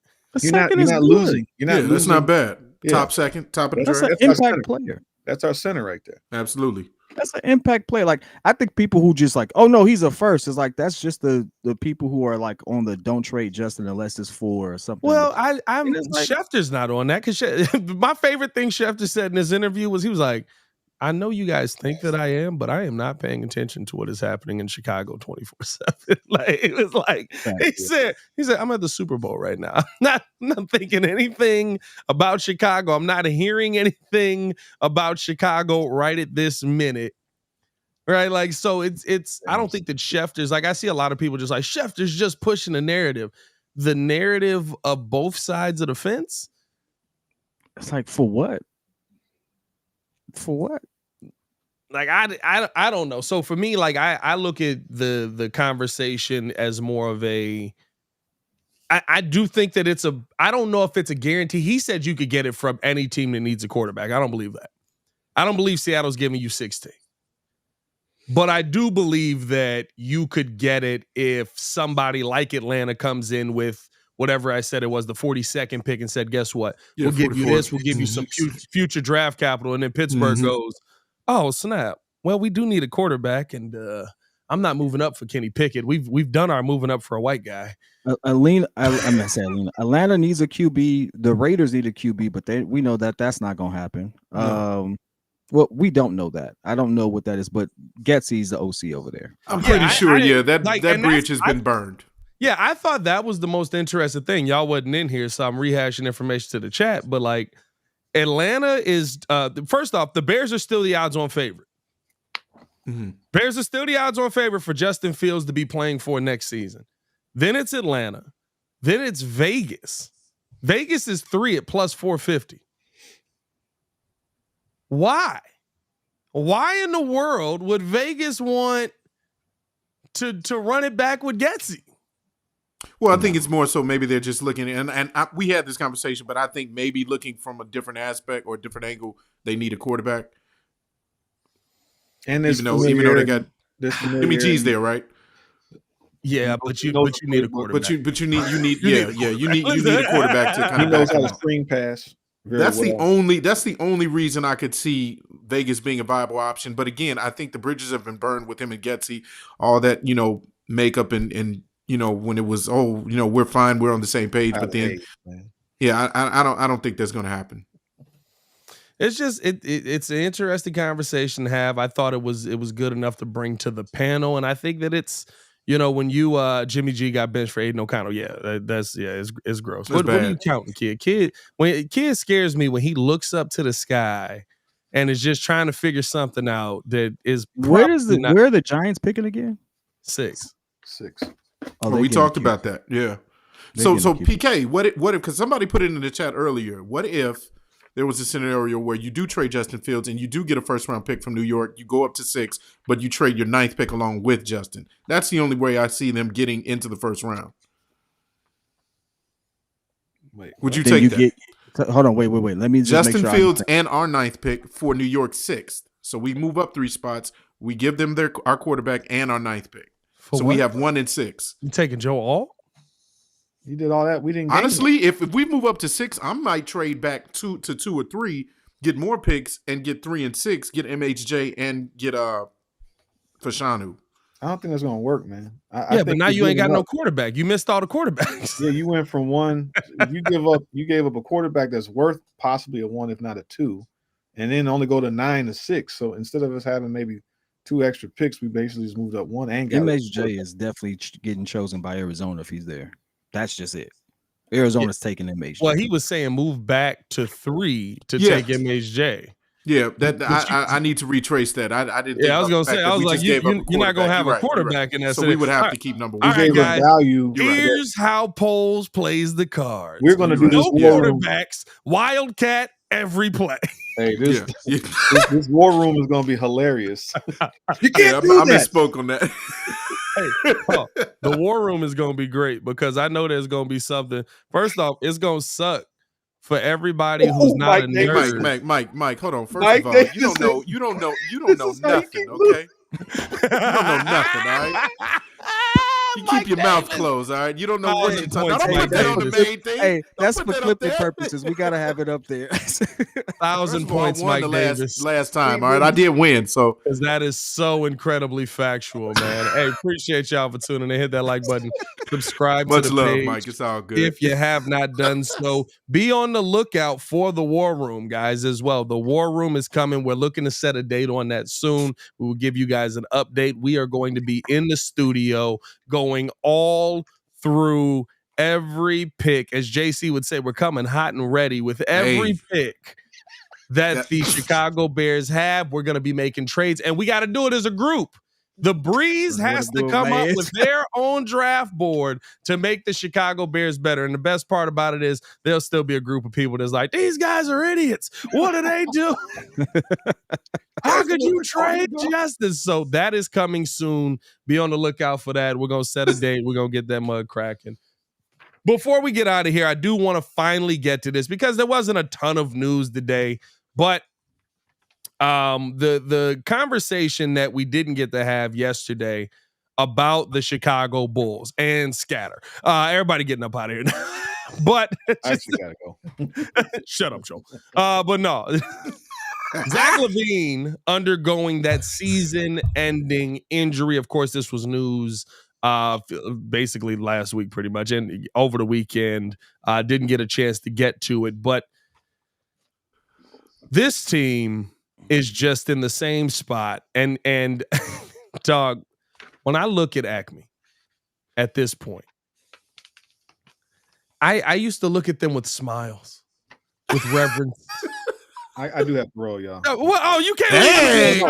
You're not losing. You're not losing. That's not bad. Yeah. Top second, top of the That's draft. an impact player. That's our center right there. Absolutely. That's an impact play. Like I think people who just like, oh no, he's a first. Is like that's just the people who are like on the don't trade Justin unless it's 4 or something. Well, I'm Schefter's not on that because my favorite thing Schefter said in his interview was he was like, I know you guys think that I am, but I am not paying attention to what is happening in Chicago 24/7. Like it was like he said, I'm at the Super Bowl right now. I'm not thinking anything about Chicago. I'm not hearing anything about Chicago right at this minute. Right. Like, so it's I don't think that Schefter's like I see a lot of people just like Schefter's just pushing the narrative of both sides of the fence. It's like for what? For what? Like I don't know. So for me, like I look at the conversation as more of a I do think that I don't know if it's a guarantee. He said you could get it from any team that needs a quarterback. I don't believe that. I don't believe Seattle's giving you 16. But I do believe that you could get it if somebody like Atlanta comes in with whatever I said it was, the 42nd pick, and said, guess what? We'll give you this. We'll give you some future draft capital. And then Pittsburgh goes, oh, snap. Well, we do need a quarterback, and I'm not moving up for Kenny Pickett. We've done our moving up for a white guy. Atlanta needs a QB. The Raiders need a QB, but we know that's not going to happen. Well, we don't know that. I don't know what that is, but Getsy's the OC over there. I'm pretty sure, that bridge has been burned. Yeah, I thought that was the most interesting thing. Y'all wasn't in here, so I'm rehashing information to the chat. But like, Atlanta is first off, the Bears are still the odds-on favorite. Bears are still the odds-on favorite for Justin Fields to be playing for next season. Then it's Atlanta. Then it's Vegas. Vegas is 3 at plus 450. Why? Why in the world would Vegas want to run it back with Getsy? Well, I think it's more so maybe they're just looking, and we had this conversation, but I think maybe looking from a different aspect or a different angle, they need a quarterback. And even though they got Jimmy G's there, right? Yeah, but you need a quarterback. But you need you need a quarterback to kind He of knows back how him to up. screen pass. That's the only reason I could see Vegas being a viable option. But again, I think the bridges have been burned with him and Getsy, all that, makeup and when it was, we're fine, we're on the same page. But then I don't think that's gonna happen. It's just it's an interesting conversation to have. I thought it was good enough to bring to the panel, and I think that it's when you Jimmy G got benched for Aiden O'Connell, it's gross. What are you counting, kid? When kid scares me when he looks up to the sky and is just trying to figure something out that is where are the Giants picking again? 6. Oh, we talked about that. Yeah. So PK, what if because somebody put it in the chat earlier, what if there was a scenario where you do trade Justin Fields and you do get a first-round pick from New York, you go up to 6, but you trade your 9th pick along with Justin? That's the only way I see them getting into the first round. Would you take that? Hold on, wait. Let me just Justin make sure Fields and our 9th pick for New York 6th. So we move up 3 spots. We give them our quarterback and our 9th pick. We have 1 and 6. You taking Joe Alt? You did all that. We didn't. Honestly, if we move up to 6, I might trade back 2 or 3, get more picks, and get 3 and 6, get MHJ and get Fashanu. I don't think that's gonna work, man. But now you ain't got no quarterback. You missed all the quarterbacks. Yeah, you went from 1. You gave up a quarterback that's worth possibly a 1, if not a 2, and then only go to 9 to 6. So instead of us having maybe 2 extra picks, we basically just moved up 1 and got MHJ is definitely getting chosen by Arizona if he's there. That's just it. Arizona's taking MHJ. Well, he was saying move back to 3 to take MHJ. Yeah, I need to retrace that. I didn't. I was gonna say. I was like, you're not gonna have a quarterback in that. So we would have to keep number 1. All right, guys. Value. Here's how Poles plays the cards. We're gonna do no this quarterbacks. Wildcat every play. Hey, this war room is gonna be hilarious. You can't I misspoke on that. The war room is going to be great because I know there's going to be something. First off, it's going to suck for everybody who's not a nerd. Mike, hold on. First of all, you don't know nothing, okay? You don't know nothing, all right? You keep your mouth closed, all right? You don't know what you're talking about. Don't put that on the main thing. Hey, that's for clipping purposes. We got to have it up there. 1,000 points, Mike Davis. Last time, all right? I did win, so. Because that is so incredibly factual, man. Hey, appreciate y'all for tuning in. Hit that like button. Subscribe to the page. Much love, Mike. It's all good. If you have not done so, be on the lookout for the War Room, guys, as well. The War Room is coming. We're looking to set a date on that soon. We will give you guys an update. We are going to be in the studio going all through every pick. As JC would say, we're coming hot and ready with every pick that the Chicago Bears have. We're going to be making trades, and we got to do it as a group. The Breeze has to come up with their own draft board to make the Chicago Bears better. And the best part about it is there'll still be a group of people that's like, these guys are idiots. What do they do? How could you trade Justice? So that is coming soon. Be on the lookout for that. We're going to set a date. We're going to get that mug cracking. Before we get out of here, I do want to finally get to this because there wasn't a ton of news today, but the conversation that we didn't get to have yesterday about the Chicago Bulls and Scatter. Everybody getting up out of here now. But I actually gotta go. Shut up, Joe. But no. Zach LaVine undergoing that season-ending injury. Of course, this was news basically last week pretty much, and over the weekend. Didn't get a chance to get to it, but this team is just in the same spot. And dog, when I look at Acme at this point, I used to look at them with smiles, with reverence. I do have to roll, y'all. Well, you can't leave.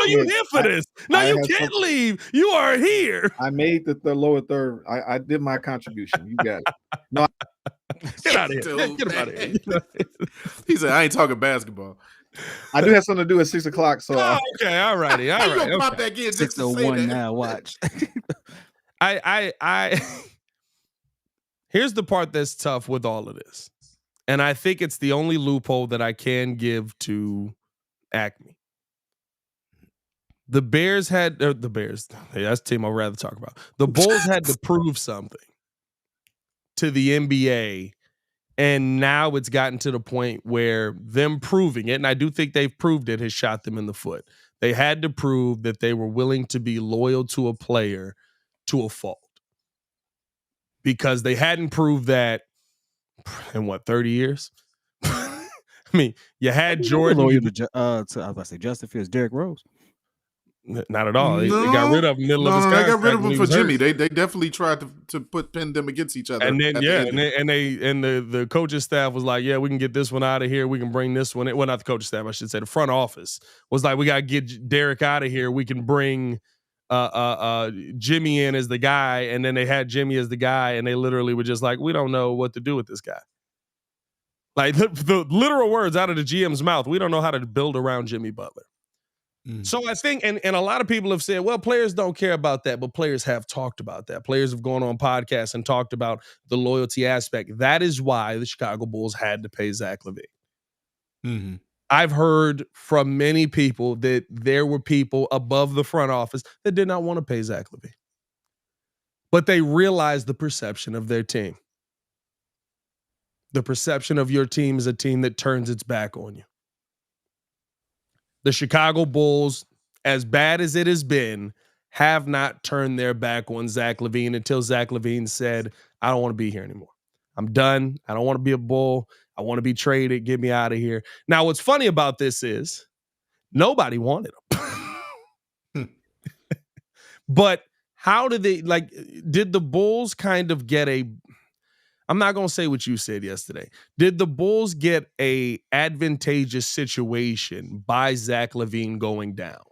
You're here for this. No, you can't leave. You are here. I made the lower third. I did my contribution. You got it. No, get out of here. Get out of here. He said, I ain't talking basketball. I do have something to do at 6 o'clock. So okay, all righty. All right. You pop back in 6:01 now. Watch. I here's the part that's tough with all of this. And I think it's the only loophole that I can give to Acme. The Bears had the Bears. Hey, that's the team I'd rather talk about. The Bulls had to prove something to the NBA, and now it's gotten to the point where them proving it, and I do think they've proved it, has shot them in the foot. They had to prove that they were willing to be loyal to a player to a fault, because they hadn't proved that in 30 years. I mean, you had Jordan. Loyal to I was about to say Justin Fields, Derrick Rose. Not at all. They got rid of him middle of his contract. They got rid of him for Jimmy. Hurt. They definitely tried to pit them against each other. And then the coaching staff was like, yeah, we can get this one out of here. We can bring this one in. Well, not the coaching staff, I should say. The front office was like, we got to get Derek out of here. We can bring Jimmy in as the guy. And then they had Jimmy as the guy, and they literally were just like, we don't know what to do with this guy. Like the literal words out of the GM's mouth, we don't know how to build around Jimmy Butler. So I think, and a lot of people have said, well, players don't care about that, but players have talked about that. Players have gone on podcasts and talked about the loyalty aspect. That is why the Chicago Bulls had to pay Zach LaVine. Mm-hmm. I've heard from many people that there were people above the front office that did not want to pay Zach LaVine, but they realized the perception of their team. The perception of your team is a team that turns its back on you. The Chicago Bulls, as bad as it has been, have not turned their back on Zach LaVine until Zach LaVine said, I don't want to be here anymore. I'm done. I don't want to be a Bull. I want to be traded. Get me out of here. Now, what's funny about this is nobody wanted him. But how did they, did the Bulls kind of get I'm not going to say what you said yesterday. Did the Bulls get a advantageous situation by Zach LaVine going down?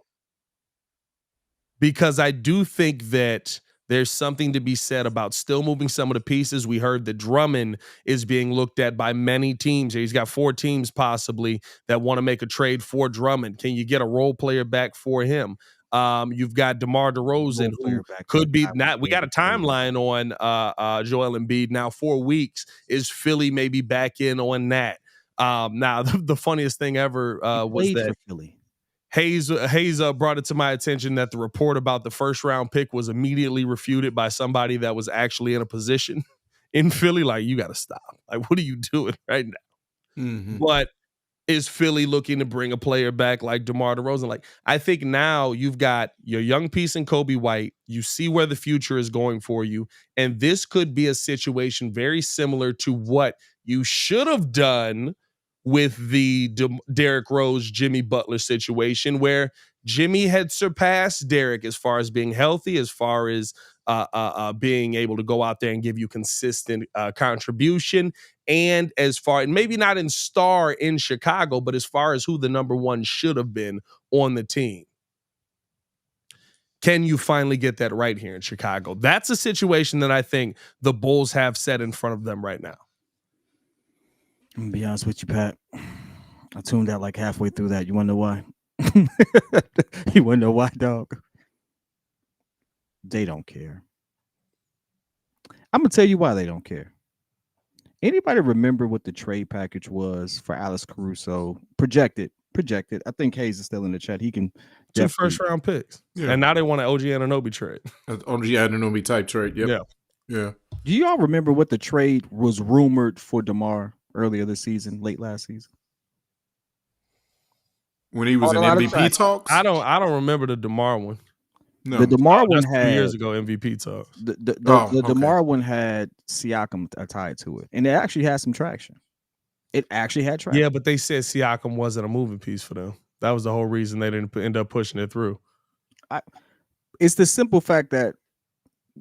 Because I do think that there's something to be said about still moving some of the pieces. We heard that Drummond is being looked at by many teams. He's got 4 teams possibly that want to make a trade for Drummond. Can you get a role player back for him? You've got DeMar DeRozan, who could be not. We got a timeline on Joel Embiid now. 4 weeks. Is Philly maybe back in on that? Now the funniest thing ever was that Philly. Hayes brought it to my attention that the report about the first round pick was immediately refuted by somebody that was actually in a position in Philly. Like, you got to stop. Like, what are you doing right now? Mm-hmm. But is Philly looking to bring a player back like DeMar DeRozan? Like, I think now you've got your young piece in Kobe White. You see where the future is going for you. And this could be a situation very similar to what you should have done with the Derrick Rose, Jimmy Butler situation, where Jimmy had surpassed Derrick as far as being healthy, as far as being able to go out there and give you consistent contribution, and as far, and maybe not in star in Chicago, but as far as who the number one should have been on the team. Can you finally get that right here in Chicago? That's a situation that I think the Bulls have set in front of them right now. I'm gonna be honest with you, Pat. I tuned out like halfway through that. You wanna know why? You wanna know why, dog? They don't care. I'm gonna tell you why they don't care. Anybody remember what the trade package was for Alex Caruso? Projected. I think Hayes is still in the chat. He can 2 first-round picks. Yeah. And now they want an OG Anunoby trade. OG Anunoby type trade. Yep. Yeah. Do y'all remember what the trade was rumored for DeMar earlier this season, late last season? When he was in MVP talks? I don't remember the DeMar one. No. The DeMar one had 2 years ago MVP talks. The DeMar one had Siakam tied to it, and it actually had some traction. It actually had traction. Yeah, but they said Siakam wasn't a moving piece for them. That was the whole reason they didn't end up pushing it through. It's the simple fact that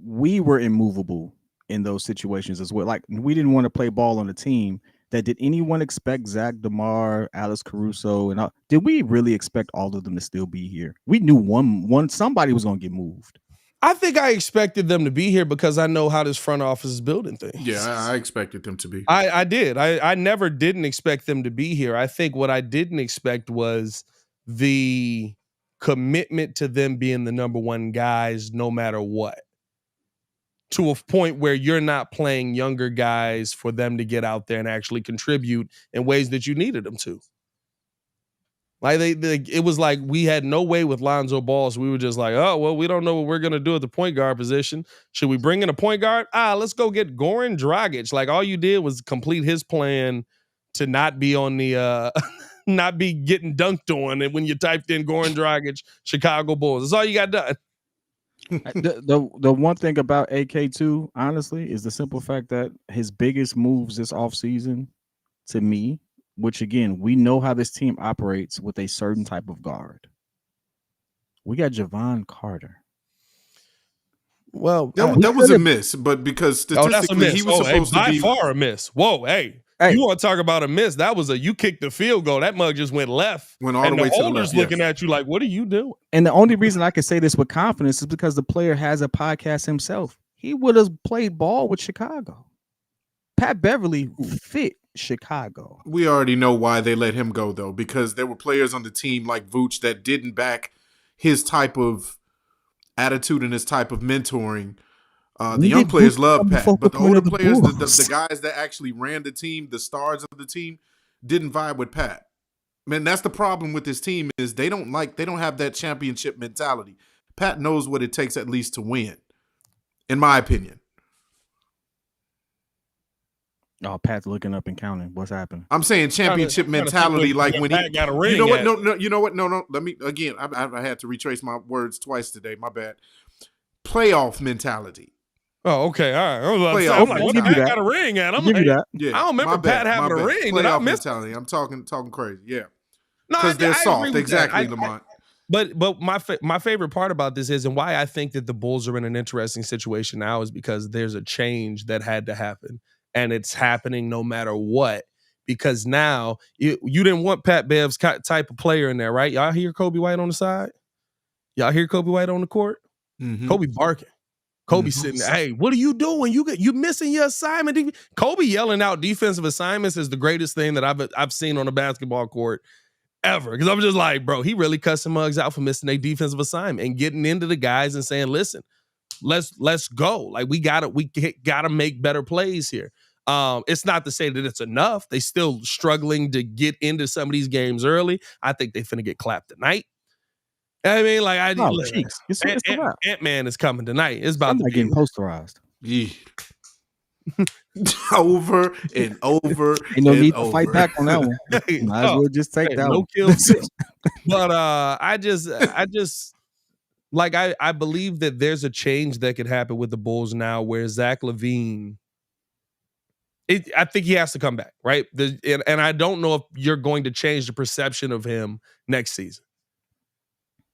we were immovable in those situations as well. Like, we didn't want to play ball on a team. That did anyone expect Zach DeMar, Alex Caruso, and all? Did we really expect all of them to still be here? We knew somebody was going to get moved. I think I expected them to be here because I know how this front office is building things. Yeah, I expected them to be. I did. I never didn't expect them to be here. I think what I didn't expect was the commitment to them being the number one guys no matter what. To a point where you're not playing younger guys for them to get out there and actually contribute in ways that you needed them to. Like it was like we had no way with Lonzo Ball, so we were just like, oh well, we don't know what we're gonna do at the point guard position. Should we bring in a point guard? Let's go get Goran Dragic. Like all you did was complete his plan to not be on the not be getting dunked on, and when you typed in Goran Dragic, Chicago Bulls, that's all you got done. The one thing about AK2, honestly, is the simple fact that his biggest moves this offseason, to me, which again, we know how this team operates with a certain type of guard. We got Javon Carter. Well, that was a miss, but because statistically he was supposed to be by far a miss. Whoa, hey. You want to talk about a miss? That was you kicked the field goal. That mug just went left. Went all the way to the left. Looking at you like, what are you doing? And the only reason I can say this with confidence is because the player has a podcast himself. He would have played ball with Chicago. Pat Beverly fit Chicago. We already know why they let him go, though, because there were players on the team like Vooch that didn't back his type of attitude and his type of mentoring. The young players love Pat, but the older players, the guys that actually ran the team, the stars of the team, didn't vibe with Pat. Man, that's the problem with this team is they don't have that championship mentality. Pat knows what it takes at least to win, in my opinion. Oh, Pat's looking up and counting. What's happening? I'm saying championship mentality, like when he got a ring. You know what? No. You know what? No. Let me again. I had to retrace my words twice today. My bad. Playoff mentality. Oh, okay. All right. I'm like, what Pat got a ring at? I'm like, yeah, I don't remember Pat having a ring. Playoff mentality. I'm talking crazy. Yeah. Because they're soft. Exactly, Lamont. But my favorite part about this is, and why I think that the Bulls are in an interesting situation now, is because there's a change that had to happen. And it's happening no matter what. Because now, you didn't want Pat Bev's type of player in there, right? Y'all hear Kobe White on the side? Y'all hear Kobe White on the court? Mm-hmm. Kobe barking. Kobe sitting there, hey, what are you doing? You missing your assignment. Kobe yelling out defensive assignments is the greatest thing that I've seen on a basketball court ever. Because I'm just like, bro, he really cussing mugs out for missing a defensive assignment and getting into the guys and saying, listen, let's go. Like we gotta make better plays here. It's not to say that it's enough. They still struggling to get into some of these games early. I think they finna get clapped tonight. I mean, like Ant-Man is coming tonight. It's about to be getting posterized. Yeah. Over and over. Ain't no need to fight back on that one. Might as well just take that one. Kills. But I just like I believe that there's a change that could happen with the Bulls now, where Zach LaVine. I think he has to come back, right? And I don't know if you're going to change the perception of him next season.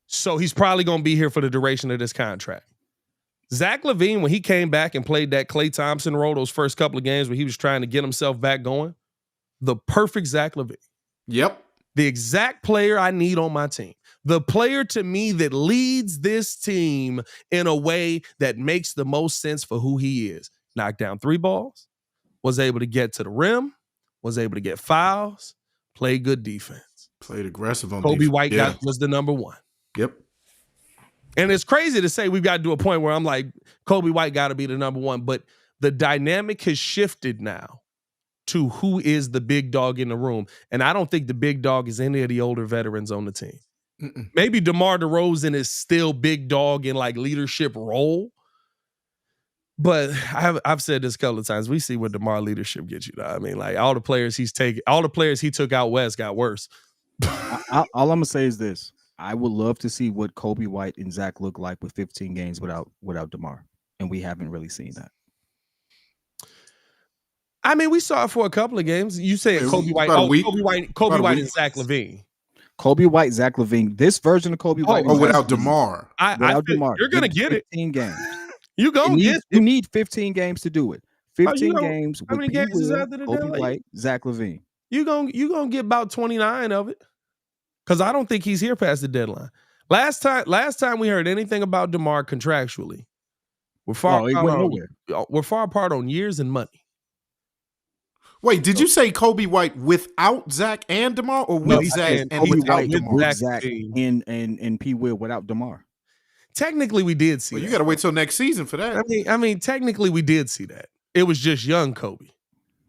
So he's probably going to be here for the duration of this contract. Zach LaVine, when he came back and played that Klay Thompson role those first couple of games where he was trying to get himself back going, the perfect Zach LaVine. Yep. The exact player I need on my team. The player to me that leads this team in a way that makes the most sense for who he is. Knocked down 3 balls, was able to get to the rim, was able to get fouls, played good defense. Played aggressive on Kobe defense. White was the number 1. Yep. And it's crazy to say we've got to do a point where I'm like, Kobe White got to be the number 1. But the dynamic has shifted now to who is the big dog in the room. And I don't think the big dog is any of the older veterans on the team. Mm-mm. Maybe DeMar DeRozan is still big dog in like leadership role. But I've said this a couple of times. We see what DeMar leadership gets you. I mean, like all the players he took out west got worse. All I'm going to say is this. I would love to see what Kobe White and Zach look like with 15 games without DeMar, and we haven't really seen that. I mean, we saw it for a couple of games. You say Kobe White, Kobe White and Zach LaVine. Kobe White, Zach LaVine. This version of Kobe White. Without DeMar. Without DeMar. You're gonna get 15 games. You need 15 games to do it. 15 games. How many games is that? Kobe White, Zach LaVine. You gonna get about 29 of it. Because I don't think he's here past the deadline. Last time we heard anything about DeMar contractually, we're far apart on years and money. Wait, did you say Kobe White without Zach and DeMar, or with Zach and without DeMar? With Zach and P. Will without DeMar. Technically, we did see. Well, that. You got to wait till next season for that. I mean, technically, we did see that. It was just young Kobe.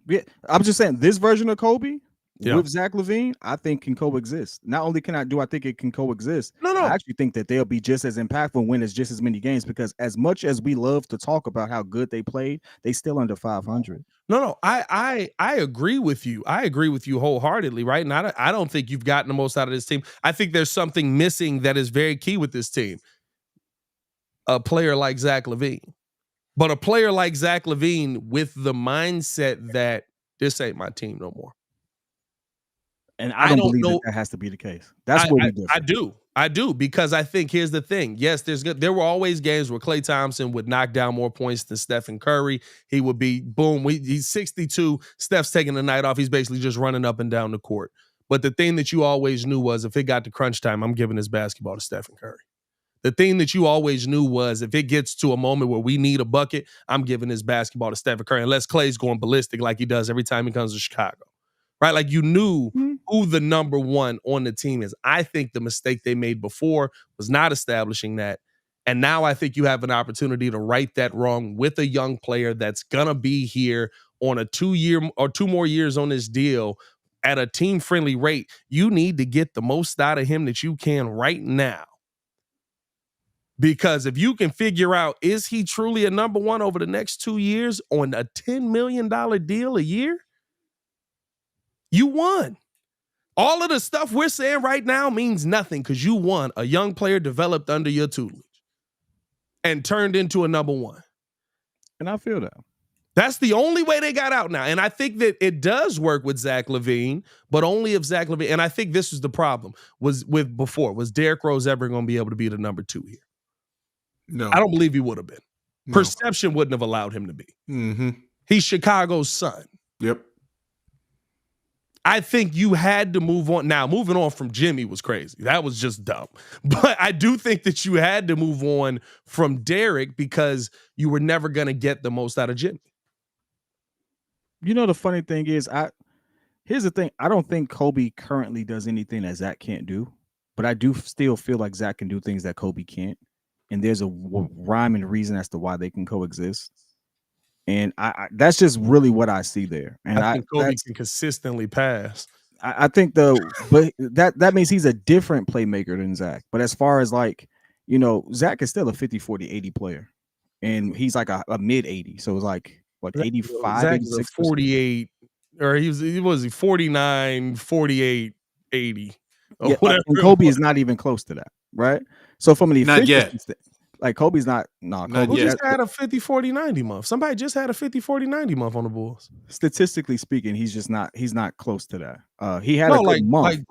Yeah, I'm just saying this version of Kobe. with Zach LaVine, I think can coexist. Not only do I think it can coexist, No. I actually think that they'll be just as impactful and win as just as many games, because as much as we love to talk about how good they played, they still under 500. No, I agree with you. I agree with you wholeheartedly, right? And I don't think you've gotten the most out of this team. I think there's something missing that is very key with this team. A player like Zach LaVine. But a player like Zach LaVine with the mindset that this ain't my team no more. And I don't believe that has to be the case. That's what we do. I do, because I think here's the thing. Yes, there were always games where Klay Thompson would knock down more points than Stephen Curry. He would be, boom, he's 62. Steph's taking the night off. He's basically just running up and down the court. But the thing that you always knew was if it got to crunch time, I'm giving this basketball to Stephen Curry. The thing that you always knew was if it gets to a moment where we need a bucket, I'm giving this basketball to Stephen Curry, unless Klay's going ballistic like he does every time he comes to Chicago. Right? Like you knew who the number one on the team is. I think the mistake they made before was not establishing that. And now I think you have an opportunity to right that wrong with a young player that's going to be here on a 2 more years on this deal at a team-friendly rate. You need to get the most out of him that you can right now. Because if you can figure out, is he truly a number one over the next 2 years on a $10 million deal a year? You won. All of the stuff we're saying right now means nothing because you won. A young player developed under your tutelage and turned into a number one. And I feel that. That's the only way they got out now. And I think that it does work with Zach LaVine, but only if Zach LaVine, and I think this was the problem, was Derrick Rose ever going to be able to be the number two here? No. I don't believe he would have been. No. Perception wouldn't have allowed him to be. Mm-hmm. He's Chicago's son. Yep. I think you had to move on. Now, moving on from Jimmy was crazy. That was just dumb. But I do think that you had to move on from Derrick because you were never going to get the most out of Jimmy. You know, the funny thing is, here's the thing. I don't think Kobe currently does anything that Zach can't do, but I do still feel like Zach can do things that Kobe can't. And there's a rhyme and reason as to why they can coexist. And I that's just really what I see there. And I think Kobe can consistently pass. I think but that means he's a different playmaker than Zach. But as far as like, you know, Zach is still a 50, 40, 80 player. And he's like a mid 80. So it's like what 85, Zach 86, is a 48, or he was 49, 48, 80. Yeah, and Kobe is not even close to that, right? So from an efficiency, like Kobe's not. Kobe just had a 50, 40, 90 month. Somebody just had a 50, 40, 90 month on the Bulls. Statistically speaking, he's not close to that. He had a good month.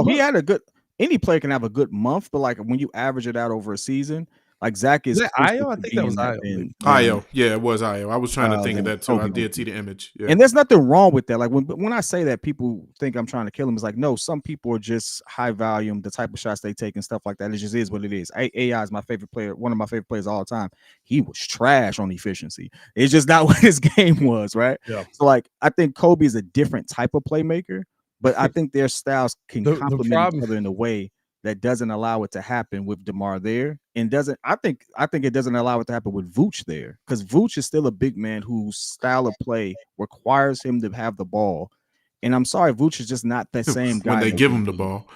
He had a good. Any player can have a good month, but like when you average it out over a season, like Zach is. Io? I think that was Io. Io, yeah, it was Io. I was trying to think of that too. I did see the image. Yeah. And there's nothing wrong with that. Like when I say that, people think I'm trying to kill him. It's like, no, some people are just high volume, the type of shots they take and stuff like that. It just is what it is. AI is my favorite player, one of my favorite players of all time. He was trash on efficiency. It's just not what his game was, right? Yeah. So like, I think Kobe is a different type of playmaker, but I think their styles can complement each other in a way that doesn't allow it to happen with DeMar there, and doesn't. I think it doesn't allow it to happen with Vooch there, because Vooch is still a big man whose style of play requires him to have the ball. And I'm sorry, Vooch is just not that same guy when they give him the ball.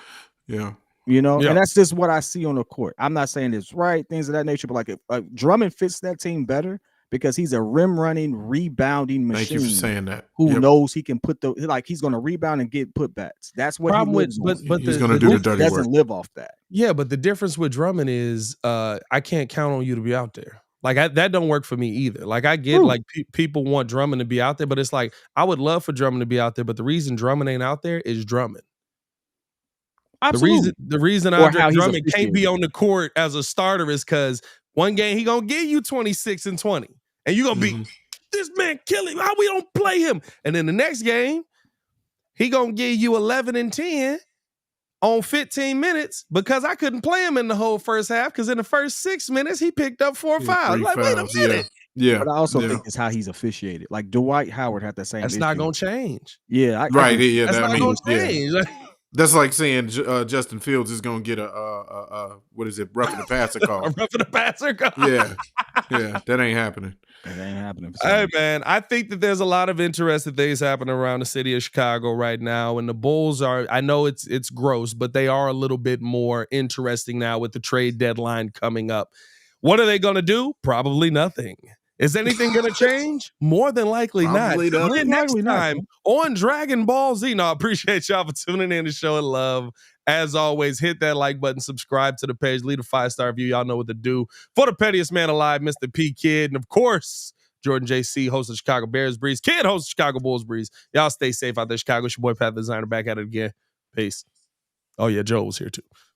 Yeah, you know, and that's just what I see on the court. I'm not saying it's right, things of that nature, but like if Drummond fits that team better because he's a rim running, rebounding machine. Thank you for saying that. Who knows he can put he's going to rebound and get putbacks. That's what problem he lives but he's going to do the dirty work. Doesn't live off that. Yeah, but the difference with Drummond is I can't count on you to be out there. Like that don't work for me either. Like I get like people want Drummond to be out there, but it's like I would love for Drummond to be out there, but the reason Drummond ain't out there is Drummond. Absolutely. The reason Andre Drummond can't be on the court as a starter is because one game he gonna give you 26 and 20. And you're going to be, this man killing, how we don't play him? And then the next game, he going to give you 11 and 10 on 15 minutes because I couldn't play him in the whole first half because in the first 6 minutes, he picked up 4 fouls. Like, wait a minute. Yeah. But I also think it's how he's officiated. Like Dwight Howard had the same That's issue. not going to change. Yeah. Right. That's not going to change. That's like saying Justin Fields is going to get what is it, roughing the passer call. A roughing the passer call. Yeah, that ain't happening. It ain't happening. Hey, man, I think that there's a lot of interesting things happening around the city of Chicago right now, and the Bulls are, I know it's gross, but they are a little bit more interesting now with the trade deadline coming up. What are they going to do? Probably nothing. Is anything going to change? More than likely Probably not. not. Next time on Dragon Ball Z. No, I appreciate y'all for tuning in to show love. As always, hit that like button, subscribe to the page, leave a 5-star review. Y'all know what to do. For the pettiest man alive, Mr. P Kid, and of course, Jordan JC, host of Chicago Bears Breeze, Kid, host of Chicago Bulls Breeze. Y'all stay safe out there, Chicago. It's your boy Pat the Designer back at it again. Peace. Oh yeah, Joe was here too.